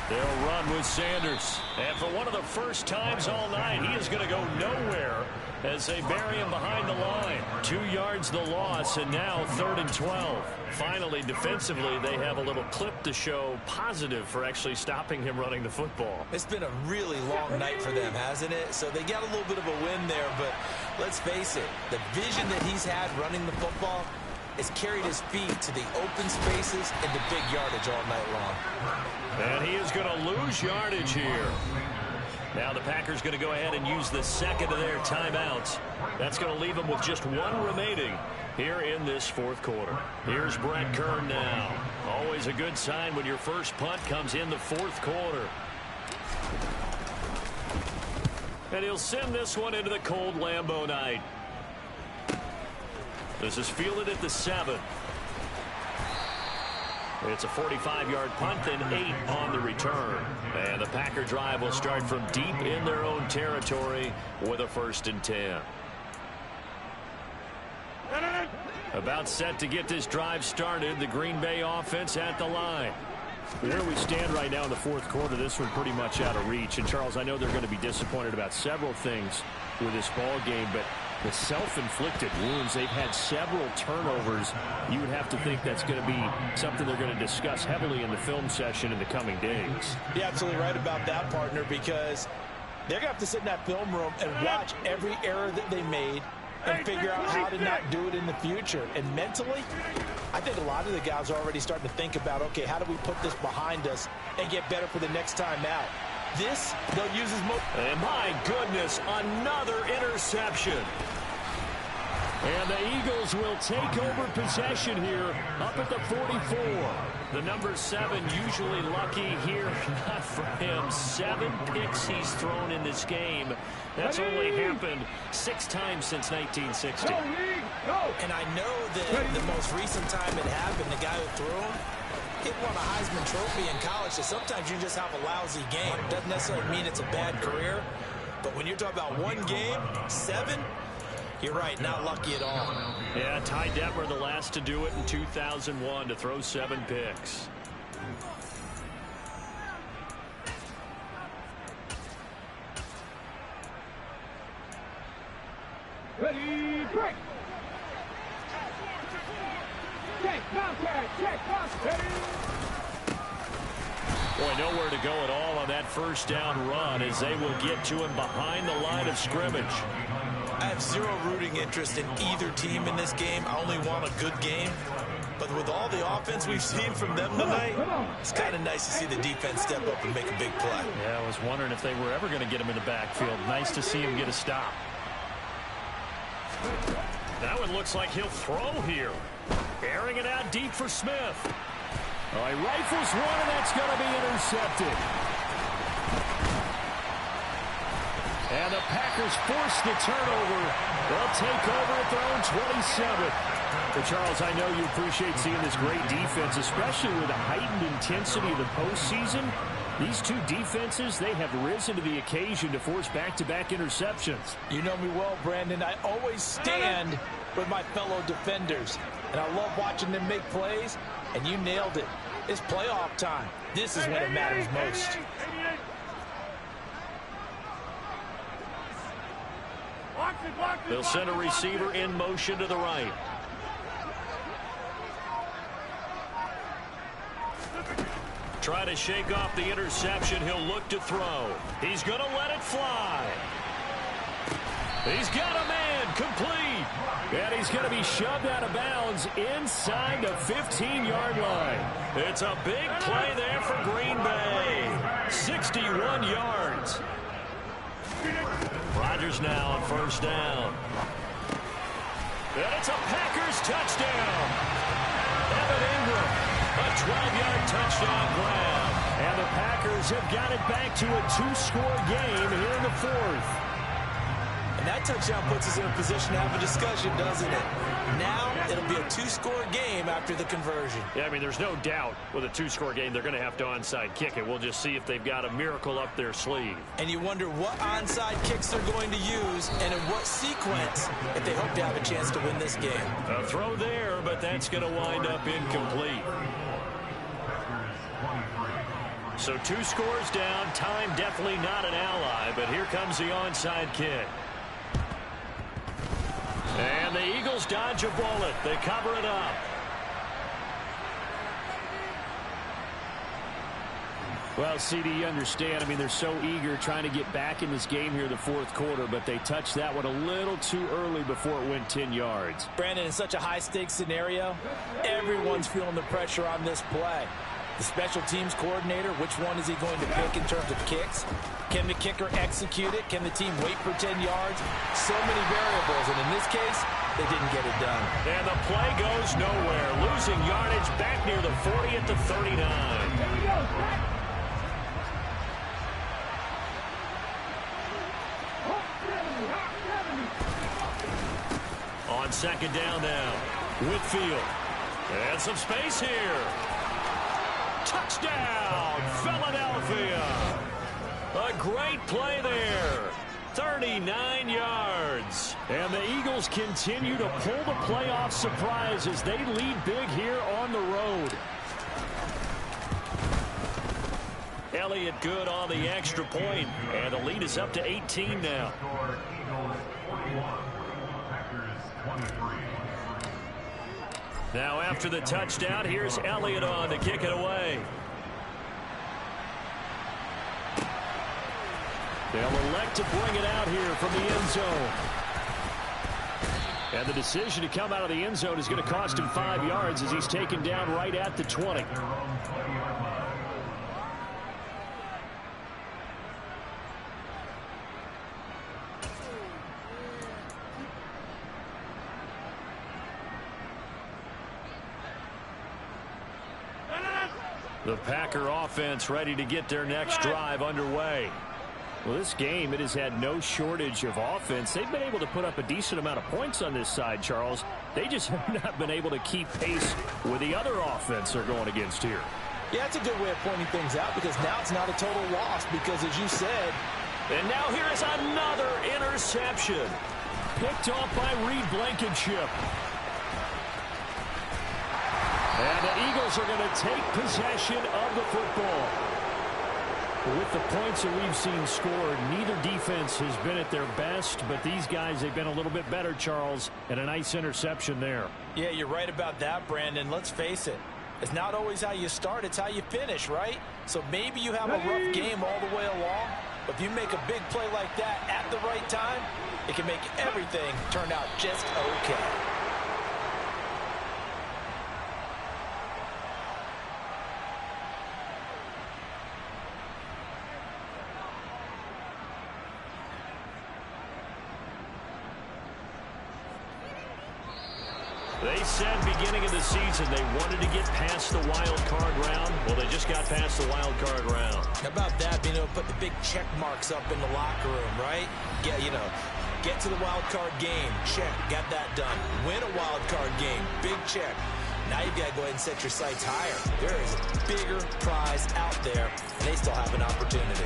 They'll run with Sanders. And for one of the first times all night, he is going to go nowhere as they bury him behind the line. 2 yards the loss, and now 3rd and 12. Finally, defensively, they have a little clip to show positive for actually stopping him running the football. It's been a really long night for them, hasn't it? So they got a little bit of a win there, but let's face it, the vision that he's had running the football has carried his feet to the open spaces and the big yardage all night long. And he is going to lose yardage here. Now the Packers going to go ahead and use the second of their timeouts. That's going to leave them with just 1 remaining here in this fourth quarter. Here's Brett Kern now. Always a good sign when your first punt comes in the fourth quarter. And he'll send this one into the cold Lambeau night. This is fielded at the 7. It's a 45-yard punt and 8 on the return. And the Packer drive will start from deep in their own territory with a 1st and 10. About set to get this drive started. The Green Bay offense at the line. Where we stand right now in the fourth quarter, this one pretty much out of reach. And, Charles, I know they're going to be disappointed about several things with this ball game, but the self-inflicted wounds, they've had several turnovers. You would have to think that's going to be something they're going to discuss heavily in the film session in the coming days. You're absolutely right about that, partner, because they're going to have to sit in that film room and watch every error that they made and figure out how to not do it in the future. And mentally, I think a lot of the guys are already starting to think about, okay, how do we put this behind us and get better for the next time out? This, they'll use as most. And my goodness, another interception. And the Eagles will take over possession here up at the 44. The number 7 usually lucky here. Not for him. 7 picks he's thrown in this game. That's only happened 6 times since 1960. And I know that the most recent time it happened, the guy who threw him, he won a Heisman Trophy in college, so sometimes you just have a lousy game. It doesn't necessarily mean it's a bad career, but when you're talking about 1 game, 7, you're right, not lucky at all. Yeah, Ty Detmer, the last to do it in 2001, to throw 7 picks. Ready, break. Check, contact, check, contact. Boy, nowhere to go at all on that first down run as they will get to him behind the line of scrimmage. I have zero rooting interest in either team in this game. I only want a good game. But with all the offense we've seen from them tonight, it's kind of nice to see the defense step up and make a big play. Yeah, I was wondering if they were ever going to get him in the backfield. Nice to see him get a stop. That one looks like he'll throw here. Airing it out deep for Smith. All right, rifles one, and that's going to be intercepted. And the Packers force the turnover. They'll take over at their own 27. But Charles, I know you appreciate seeing this great defense, especially with the heightened intensity of the postseason. These two defenses, they have risen to the occasion to force back-to-back interceptions. You know me well, Brandon. I always stand with my fellow defenders, and I love watching them make plays, and you nailed it. It's playoff time. This is when it matters most. They'll send a receiver in motion to the right. Try to shake off the interception. He'll look to throw. He's going to let it fly. He's got a man complete. And he's going to be shoved out of bounds inside the 15-yard line. It's a big play there for Green Bay. 61 yards. Rodgers now on first down. And it's a Packers touchdown. Evan Ingram, a 12-yard touchdown grab. And the Packers have got it back to a 2-score game here in the fourth. And that touchdown puts us in a position to have a discussion, doesn't it? Now it'll be a two-score game after the conversion. Yeah, I mean, there's no doubt with a two-score game they're going to have to onside kick it. We'll just see if they've got a miracle up their sleeve. And you wonder what onside kicks they're going to use and in what sequence if they hope to have a chance to win this game. A throw there, but that's going to wind up incomplete. So 2 scores down. Time definitely not an ally, but here comes the onside kick. And the Eagles dodge a bullet. They cover it up. Well, CD, you understand. I mean, they're so eager trying to get back in this game here in the fourth quarter, but they touched that one a little too early before it went 10 yards. Brandon, in such a high-stakes scenario, everyone's feeling the pressure on this play. The special teams coordinator, which one is he going to pick in terms of kicks? Can the kicker execute it? Can the team wait for 10 yards? So many variables, and in this case, they didn't get it done. And the play goes nowhere. Losing yardage back near the 40 at the 39. On second down now, Whitfield. And some space here. Touchdown, Philadelphia. A great play there. 39 yards. And the Eagles continue to pull the playoff surprise as they lead big here on the road. Elliott good on the extra point, and the lead is up to 18 now. Now after the touchdown, here's Elliott on to kick it away. They'll elect to bring it out here from the end zone. And the decision to come out of the end zone is going to cost him 5 yards as he's taken down right at the 20. The Packer offense ready to get their next drive underway. Well, this game, it has had no shortage of offense. They've been able to put up a decent amount of points on this side, Charles. They just have not been able to keep pace with the other offense they're going against here. Yeah, that's a good way of pointing things out because now it's not a total loss because, as you said, and now here is another interception. Picked off by Reed Blankenship. And the Eagles are going to take possession of the football. With the points that we've seen scored, neither defense has been at their best, but these guys, they've been a little bit better, Charles, and a nice interception there. Yeah, you're right about that, Brandon. Let's face it. It's not always how you start, it's how you finish, right? So maybe you have a rough game all the way along, but if you make a big play like that at the right time, it can make everything turn out just okay. They said beginning of the season they wanted to get past the wild card round. Well, they just got past the wild card round. How about that, being able to put the big check marks up in the locker room, right? Get to the wild card game, check, got that done. Win a wild card game, big check. Now you've got to go ahead and set your sights higher. There is a bigger prize out there, and they still have an opportunity.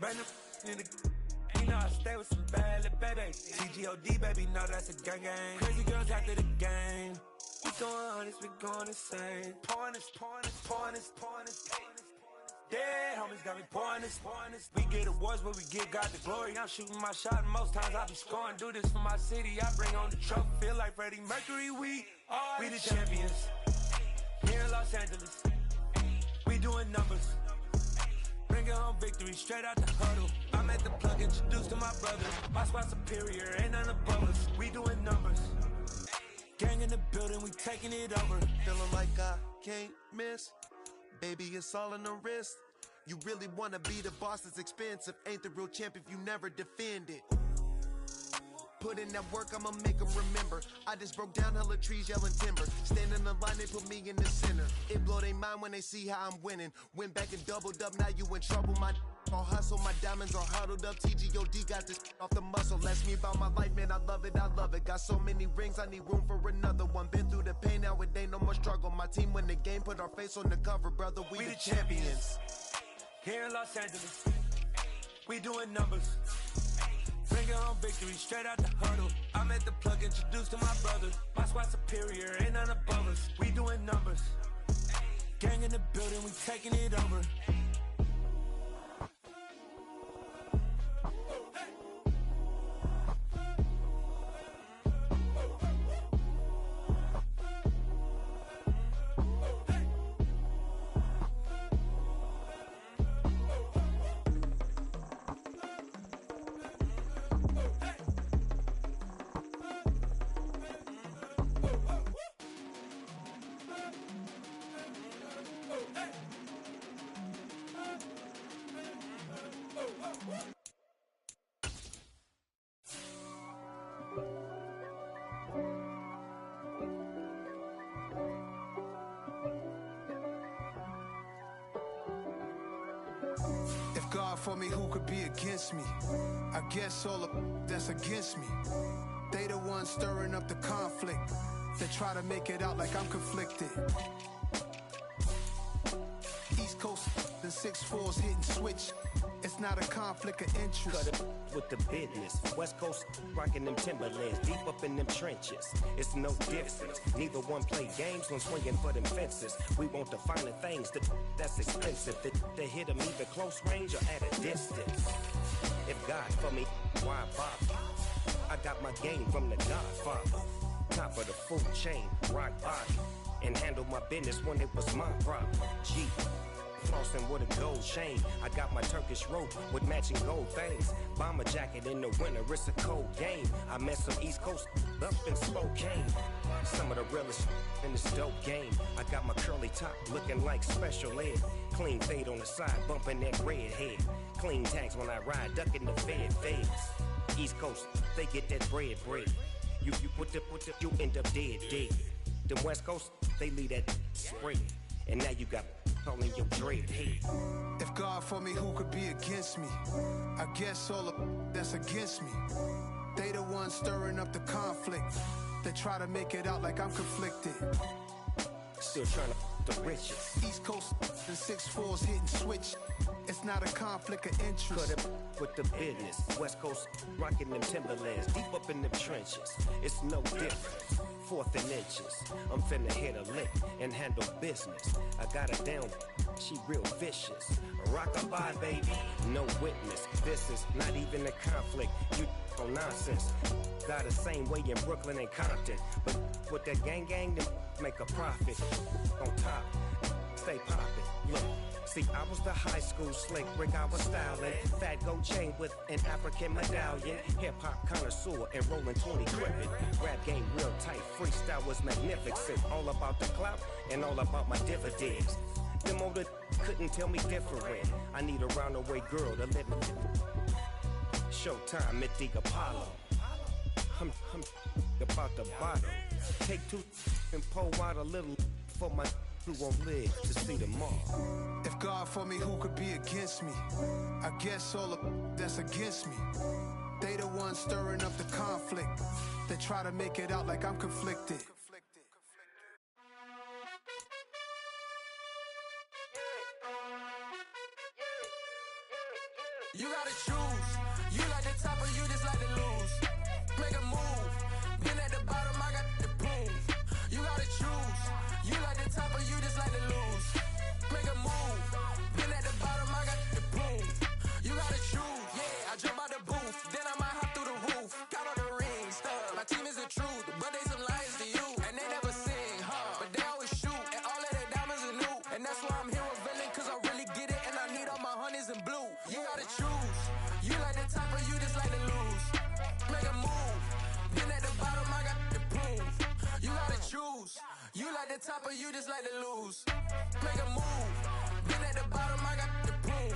Brand new in the. You know I stay with some bad little baby. TGOD, baby, know that's a gang gang. Crazy girls after the game. We going honest, we going insane. Pouring this. Dead homies got me pouring this. We get awards, but we give God the glory. I'm shooting my shot, and most times I be scoring. Do this for my city, I bring on the trophy. Feel like Freddie Mercury, we the champions. Here in Los Angeles, we doing numbers. Bringing home victory straight out the huddle. I'm at the plug, introduced to my brothers. My squad superior, ain't none above us. We doing numbers. Gang in the building, we taking it over. Feeling like I can't miss. Baby, it's all in the wrist. You really wanna be the boss, it's expensive. Ain't the real champ if you never defend it. Put in that work, I'ma make them remember. I just broke down hella trees, yelling timber. Stand in the line, they put me in the center. It blow their mind when they see how I'm winning. Went back and doubled up, now you in trouble. My all hustle, my diamonds are huddled up. TGOD got this off the muscle. Ask me about my life, man, I love it. Got so many rings, I need room for another one. Been through the pain, now it ain't no more struggle. My team win the game, put our face on the cover, brother. We the champions. Here in Los Angeles, we doing numbers. Bringing home victory straight out the huddle. I'm at the plug, introduced to my brothers. My squad superior, ain't none above us. We doing numbers. Gang in the building, we taking it over. If God for me, who could be against me? I guess all of that's against me. They the ones stirring up the conflict. They try to make it out like I'm conflicted. East Coast and 6'4's hitting switch. It's not a conflict of interest. Cut it with the business. West Coast rocking them Timberlands, deep up in them trenches. It's no difference. Neither one play games when swinging for them fences. We want the finer things that's expensive. To hit them either close range or at a distance. If God for me, why bother? I got my game from the Godfather. Top of the food chain, rock body. And handle my business when it was my problem. G. Flossing with a gold chain. I got my Turkish rope with matching gold things. Bomber jacket in the winter, it's a cold game. I met some East Coast up in Spokane. Some of the realest in this dope game. I got my curly top looking like special ed. Clean fade on the side, bumping that red head. Clean tags when I ride, ducking the feds. East Coast, they get that bread. You you end up dead. Them West Coast, they leave that spray. And now you got calling your dread head. If God for me, who could be against me? I guess all of that's against me. They the ones stirring up the conflict. They try to make it out like I'm conflicted. Still trying to the riches. East Coast and 6'4's hitting switch. It's not a conflict of interest. Cut it with the business. West Coast rocking them Timberlands, deep up in them trenches. It's no difference. 4th and inches. I'm finna hit a lick and handle business. I got her down, she real vicious. Rock-a-bye, baby, no witness. This is not even a conflict. You on nonsense. Got the same way in Brooklyn and Compton. But with that gang, them make a profit. On top, stay poppin'. Look. See, I was the high school slick Rick, I was styling. Fat gold chain with an African medallion. Hip-hop connoisseur and rolling 20 gripping. Rap game real tight, freestyle was magnificent. All about the clout and all about my dividends. Them older couldn't tell me different. I need a roundaway girl to live in. Showtime at the Apollo. I'm about the bottom. Take 2 and pull out a little for my who won't live to see tomorrow. If God for me, who could be against me? I guess all of that's against me. They the ones stirring up the conflict. They try to make it out like I'm conflicted. You gotta choose. You like the top or you just like to lose. Make a move. Been at the bottom, I got the boom. You gotta choose. You like the top or you just like to lose. Make a move. Been at the bottom, I got the boom. You gotta choose. Yeah, I jump out the booth. Then I might hop through the roof. Count on the ring stuff. My team is the truth, but they some liars to you. And they never sing, but they always shoot. And all of their diamonds are new. And that's why I'm here with villain, cause I really get it. And I need all my honeys in blue. You gotta choose. You like the top or you just like to lose. Make a move. Been at the bottom, I got the boom. You gotta choose. You like the top or you just like to lose. Make a move. Been at the bottom, I got the boom.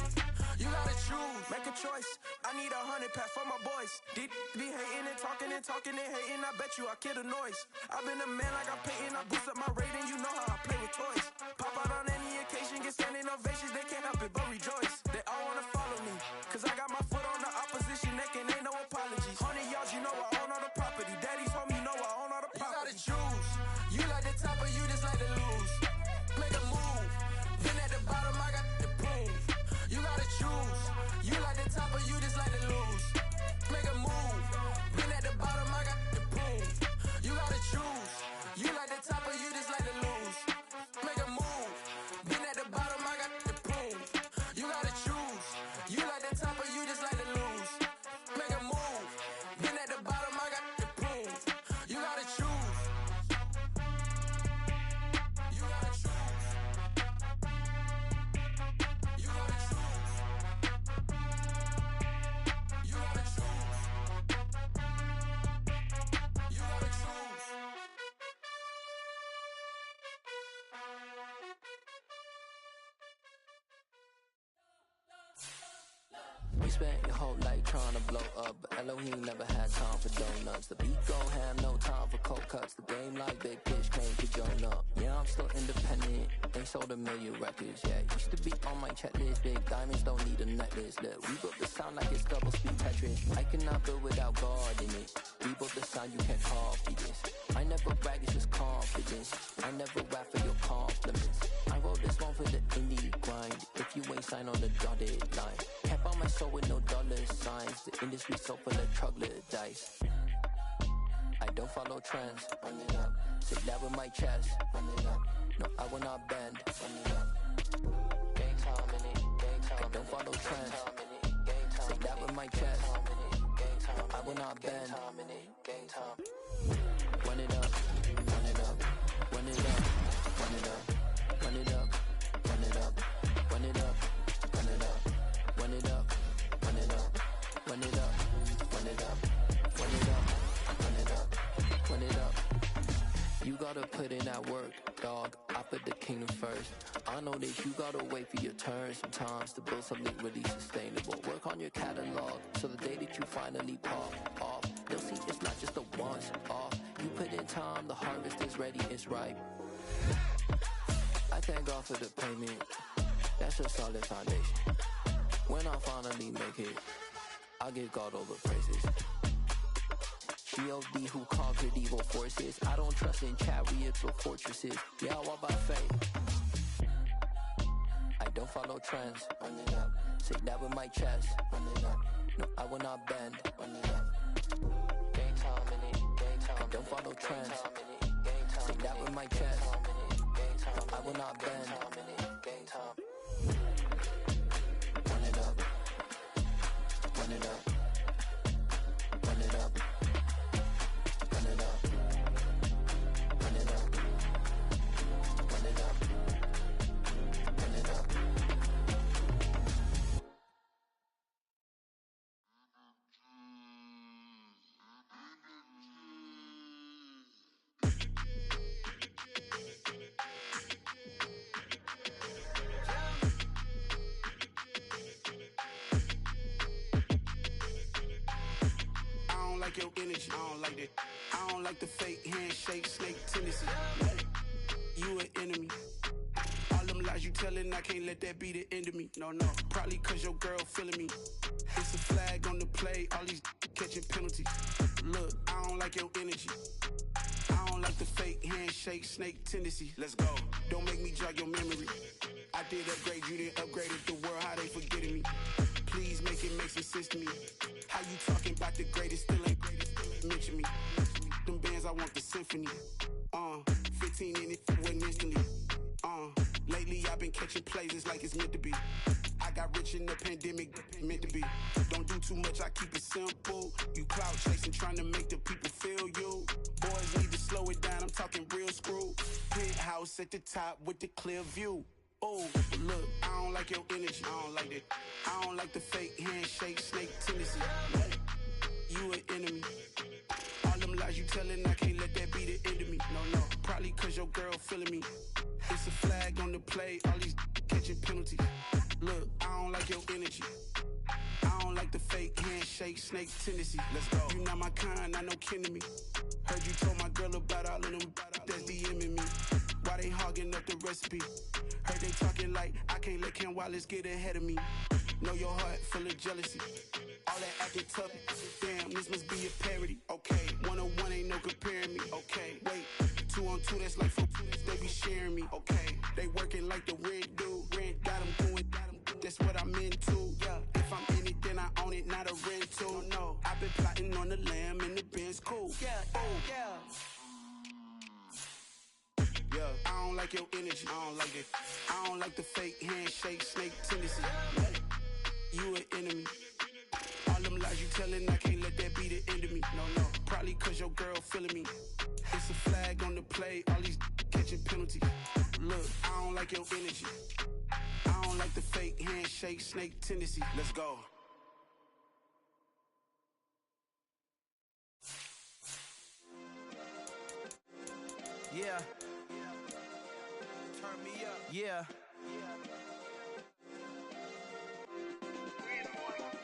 You gotta choose. Make a choice. I need 100 pack for my boys. Deep be hating and talking and hating. I bet you I kill the noise. I've been a man like I'm Peyton. I boost up my rating. You know how I play with toys. Pop out on any occasion, get standing ovations. They can't help it but rejoice. They all wanna follow me, cause I got my foot on the opposition neck and ain't no apologies. 100 yards, you know I own all the property. Daddy's home, you know I own all the property. You gotta choose. You like the top or you just like to lose. Make a move. Been at the bottom, I got the boom. You gotta choose. You like the top or you just like to lose. Make a move. Been at the bottom, I got the boom. You gotta choose. You like the top or you just like to lose. Make a move. Been at the bottom, I got the boom. You gotta choose. You like the top or you just like to lose. Make a move. Been at the bottom, I got the boom. You gotta choose. You gotta choose. You gotta choose. You gotta choose. You gotta choose. We spent your whole life trying to blow up, but Elohim never had time for donuts. The beat go ham, no time for cold cuts. The game like big fish came to Jonah. Yeah, I'm still independent. They sold 1 million records. Yeah, used to be on my checklist. Big diamonds don't need a necklace. Look, we built the sound like it's double speed Tetris. I cannot build without God in it. We built the sound, you can't copy this. I never brag, it's just confidence. I never rap for your compliments. I wrote this one for the indie grind. If you ain't signed on the dotted line, can't buy my soul with no dollar signs. The industry so full of troglodytes. I don't follow trends. Run it up. Sit that with my chest. Run it up. No, I will not bend. Run it up. Game time in it. Game time. I don't follow trends. Sit that with my chest. No, I will not bend. Game time. Run it up. Run it up. Run it up. Run it up. Run it up. Run it up. Run it up. Run it up. Run it up. Run it up. Run it up. Run it up. Run it up. Run it up. Run it up. You gotta put in that work, dog. I put the kingdom first. I know that you gotta wait for your turn sometimes to build something really sustainable. Work on your catalog, so the day that you finally pop off, they'll see it's not just a once off. You put in time, the harvest is ready, it's ripe. I thank God for the payment. That's a solid foundation. When I finally make it, I give God all the praises. G.O.D. who conquered evil forces. I don't trust in chariots or fortresses. Yeah, I walk by faith. I don't follow trends. Run it up. Say that with my chest. Run it up. No, I will not bend. Run it up. Game time in it. Game time. I don't follow trends. Say that with my chest. No, I will not bend. Game time. Run it up. Run it up. Run it up. Run it up. Run it up. Run it up. Run it up. Your energy, I don't like that. I don't like the fake handshake, snake tendency. You an enemy. All them lies you telling, I can't let that be the end of me. No, probably cause your girl feeling me. It's a flag on the play, all these catching penalties. Look, I don't like your energy. I don't like the fake handshake, snake tendency. Let's go. Don't make me jog your memory. I did upgrade, you didn't upgrade it. The world, how they forgetting me. Please make it make some sense to me. How you talking about the greatest, still ain't mention me. Them bands, I want the symphony. 15 in it, wasn't instantly. Lately I've been catching plays, it's like it's meant to be. I got rich in the pandemic, meant to be. Don't do too much, I keep it simple. You clout chasing, trying to make the people feel you. Boys need to slow it down, I'm talking real screw. Penthouse at the top with the clear view. Oh, look, I don't like your energy, I don't like that. I don't like the fake handshake, snake tendency. You an enemy. All them lies you telling, I can't let that be the end of me. No, probably cause your girl feeling me. It's a flag on the play, all these catching penalties. Look, I don't like your energy. I don't like the fake handshake, snake tendency. Let's go. You not my kind, I know kin to me. Heard you told my girl about all of them that's DMing me. Why they hogging up the recipe? Heard they talking like I can't let Ken Wallace get ahead of me. Know your heart full of jealousy. All that acting tough, damn, this must be a parody. Okay, 1-on-1 ain't no comparing me. Okay, wait, 2-on-2, that's like 4, they be sharing me. Okay, they working like the rent dude. Rent got them doing, that's what I'm into. Yeah, if I'm in it, then I own it, not a rental. No, I've been plotting on the lamb and the Benz cool. Yeah, oh, yeah. I don't like your energy, I don't like it. I don't like the fake handshake, snake tendency. You an enemy. All them lies you telling, I can't let that be the end of me. No, probably cause your girl feeling me. It's a flag on the play, all these catching penalties. Look, I don't like your energy. I don't like the fake handshake, snake tendency. Let's go. Yeah. Turn me up. Yeah.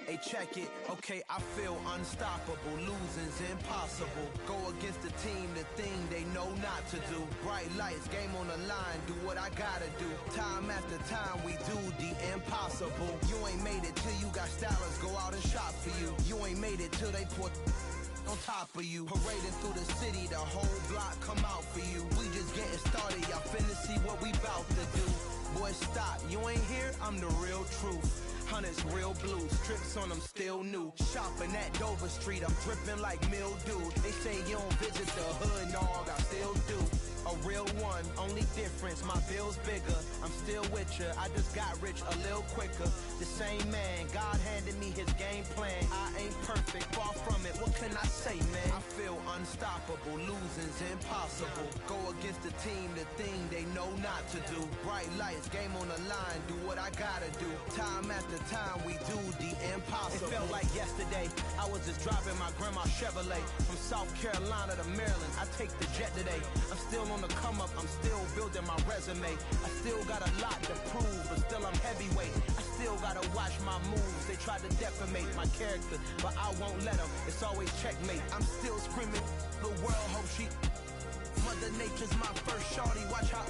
Hey, check it. Okay, I feel unstoppable. Losing's impossible. Go against the team, the thing they know not to do. Bright lights, game on the line. Do what I gotta do. Time after time, we do the impossible. You ain't made it till you got stylers go out and shop for you. You ain't made it till they put on top of you. Parading through the city, the whole block come out for you. We just getting started, y'all finna see what we bout to do. Boy, stop, you ain't here, I'm the real truth. Hunters, real blues, strips on them still new. Shopping at Dover Street, I'm dripping like mildew. They say you don't visit the hood, dog, I still do. A real one, only difference, my bill's bigger. I'm still with ya, I just got rich a little quicker. The same man, God handed me his game plan. I ain't perfect, far from it, what can I say, man? I feel unstoppable, losing's impossible. Go against the team, the thing they know not to do. Bright lights, game on the line, do what I gotta do. Time after time, we do the impossible. It felt like yesterday, I was just driving my grandma's Chevrolet. From South Carolina to Maryland, I take the jet today. I'm still on the come up, I'm still building my resume. I still got a lot to prove, but still I'm heavyweight. I still gotta watch my moves. They try to defamate my character, but I won't let them. It's always checkmate. I'm still screaming, the world hope she. Mother Nature's my first shorty. Watch how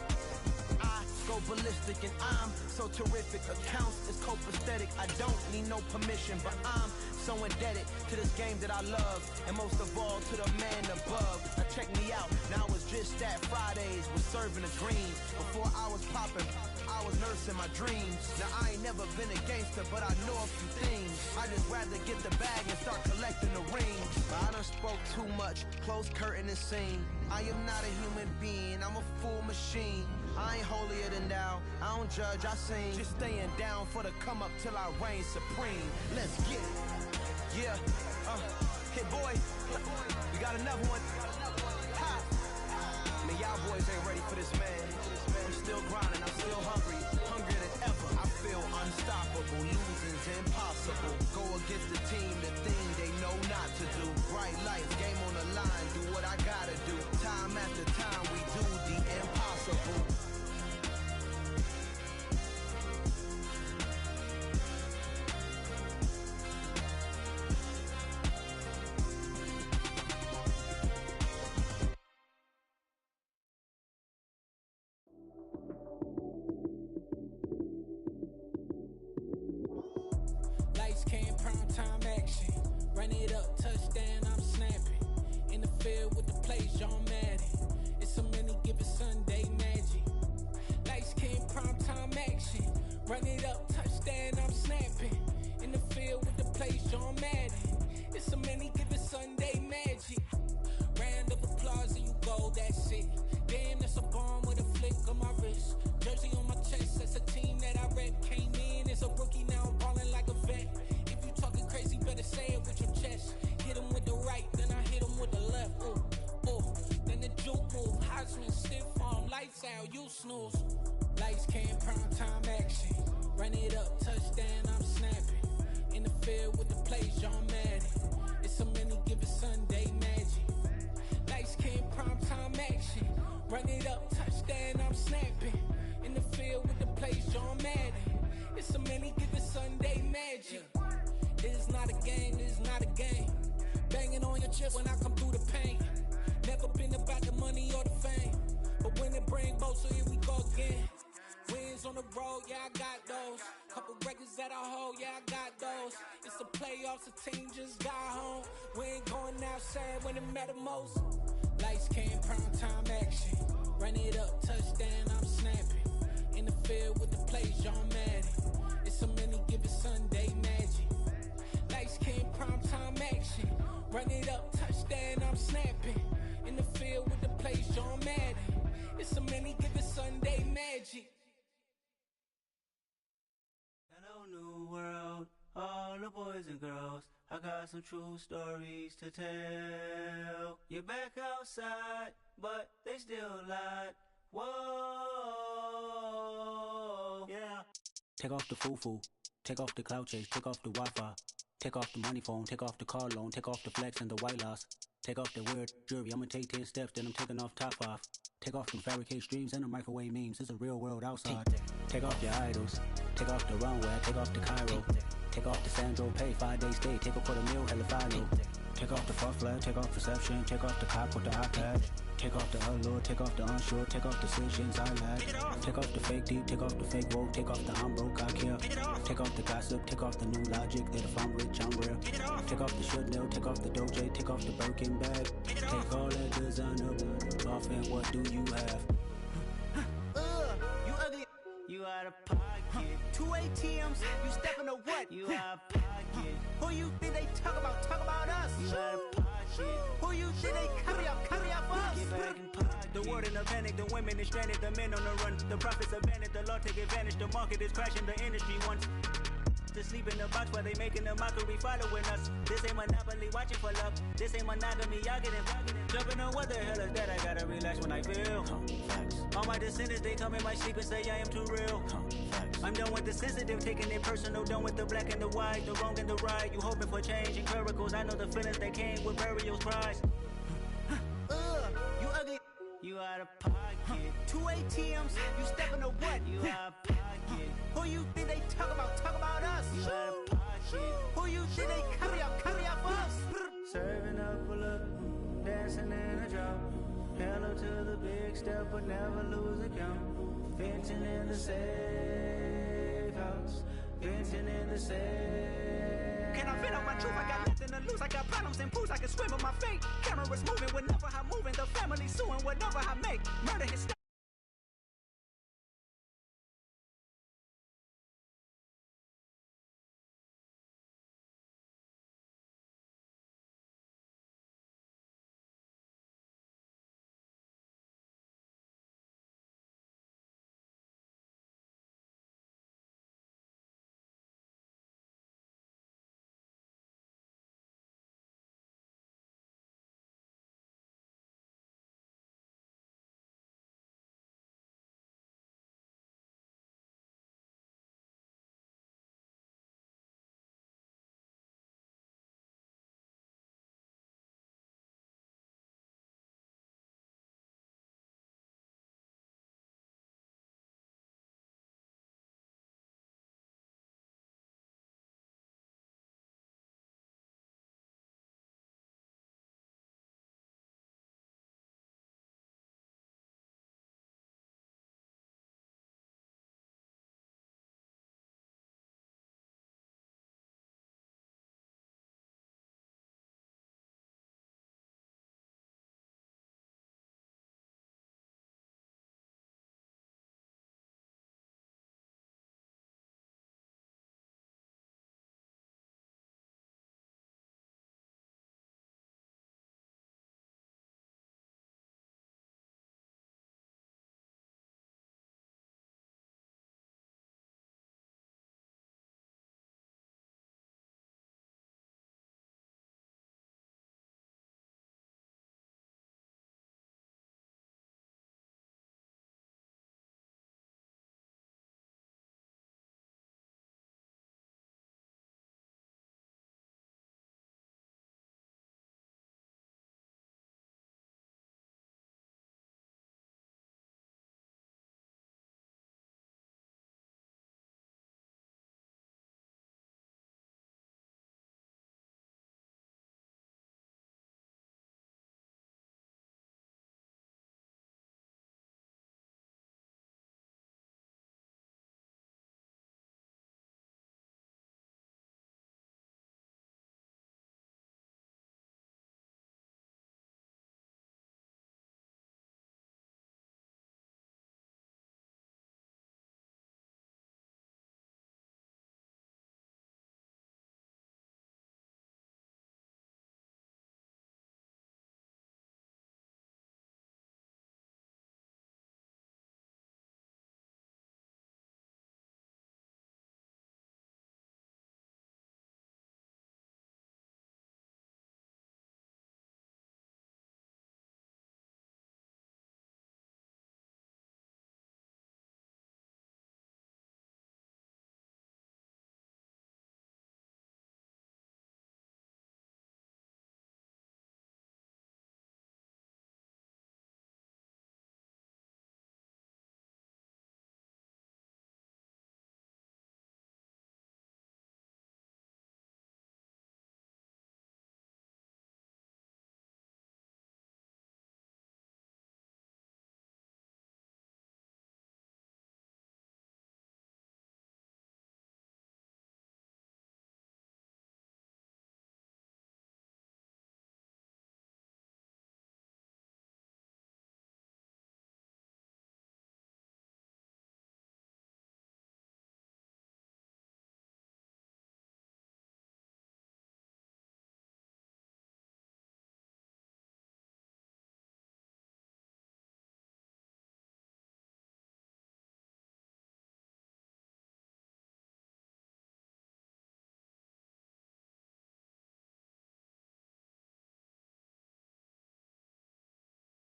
I go ballistic, and I'm so terrific. Accounts is copacetic. I don't need no permission, but I'm so indebted to this game that I love, and most of all to the man above. Now check me out, now it's just that Fridays was serving the greens. Before I was popping, I was nursing my dreams. Now I ain't never been a gangster, but I know a few things. I just rather get the bag and start collecting the rings. I done spoke too much, close curtain and scene. I am not a human being, I'm a full machine. I ain't holier than thou, I don't judge, I sing. Just staying down for the come up till I reign supreme. Let's get it. Yeah, hit boy, we got another one. Ha! Man, y'all boys ain't ready for this, man. I'm still grinding, I'm still hungry, hungrier than ever. I feel unstoppable, losing's impossible. Go against the team, the thing they know not to do. Bright lights, game on the line, do what I gotta do. Time after time, we do the impossible. Lights came, prime time action. not a game. Banging on your chip when I come through the pain. Never been about the money or the fame. But when it bring both, so here we go again. Wins on the road, yeah, I got those. Couple records that I hold, yeah, I got those. It's the playoffs, the team just got home. We ain't going outside when it matter most. Lights came, prime time action. Run it up, touchdown, I'm snapping. In the field with the plays, John Madden. It's a many given Sunday magic. Lights came, prime time action. Run it up, touchdown, I'm snapping. In the field with the plays, John Madden. It's a many given Sunday magic. Hello, new world, all the boys and girls. I got some true stories to tell. You're back outside, but they still lied. Whoa, yeah. Take off the foo-foo, take off the cloud chase, take off the Wi-Fi. Take off the money phone, take off the car loan, take off the flex and the white loss. Take off the weird jewelry, I'ma take 10 steps, then I'm taking off top off. Take off them fabricate streams and the microwave memes, it's a real world outside. Take off your idols, take off the runway, take off the Cairo. Take off the Sandro Pay, 5-day stay, take a $250,000, hella follow. Take off the fuck flag, take off perception, take off the cop with the iPad. Take off the allure, take off the unsure, take off decisions I lack. Take off the fake deep, take off the fake woke, take off the I'm broke, I care. Take off the gossip, take off the new logic that if I'm rich, I'm real. Take off the Chanel, take off the Doja, take off the Birkin bag. Take all that designer off and what do you have? You ugly, you out of pocket. 2 ATMs, you stepping to what? You out of pocket. Who you think they talk about us? You out of pocket. Who you think they carry up us? Get back in pocket. The world in a panic, the women is stranded, the men on the run. The profits abandoned, the law take advantage, the market is crashing, the industry wants to sleep in the box while they making a mockery following us. This ain't Monopoly, watching for love. This ain't monogamy, y'all getting jumping on what the hell is that? I gotta relax when I feel. All my descendants, they come in my sleep and say I am too real. I'm done with the sensitive, taking it personal. Done with the black and the white, the wrong and the right. You hoping for change and miracles. I know the feelings that came with burial cries. You ugly, you out of pocket. 2 ATMs, you stepping to what? You out of pocket. Who you think they talk about us? You out of pocket. Who you think they carry up us? Serving up, pull up, dancing in a drop. Hello to the big step, but never lose a count. Venting in the safe house. Venting in the safe. Can I fit out my truth? I got nothing to lose. I got problems and pools. I can swim with my fate. Cameras moving whenever I'm moving. The family suing whatever I make. Murder his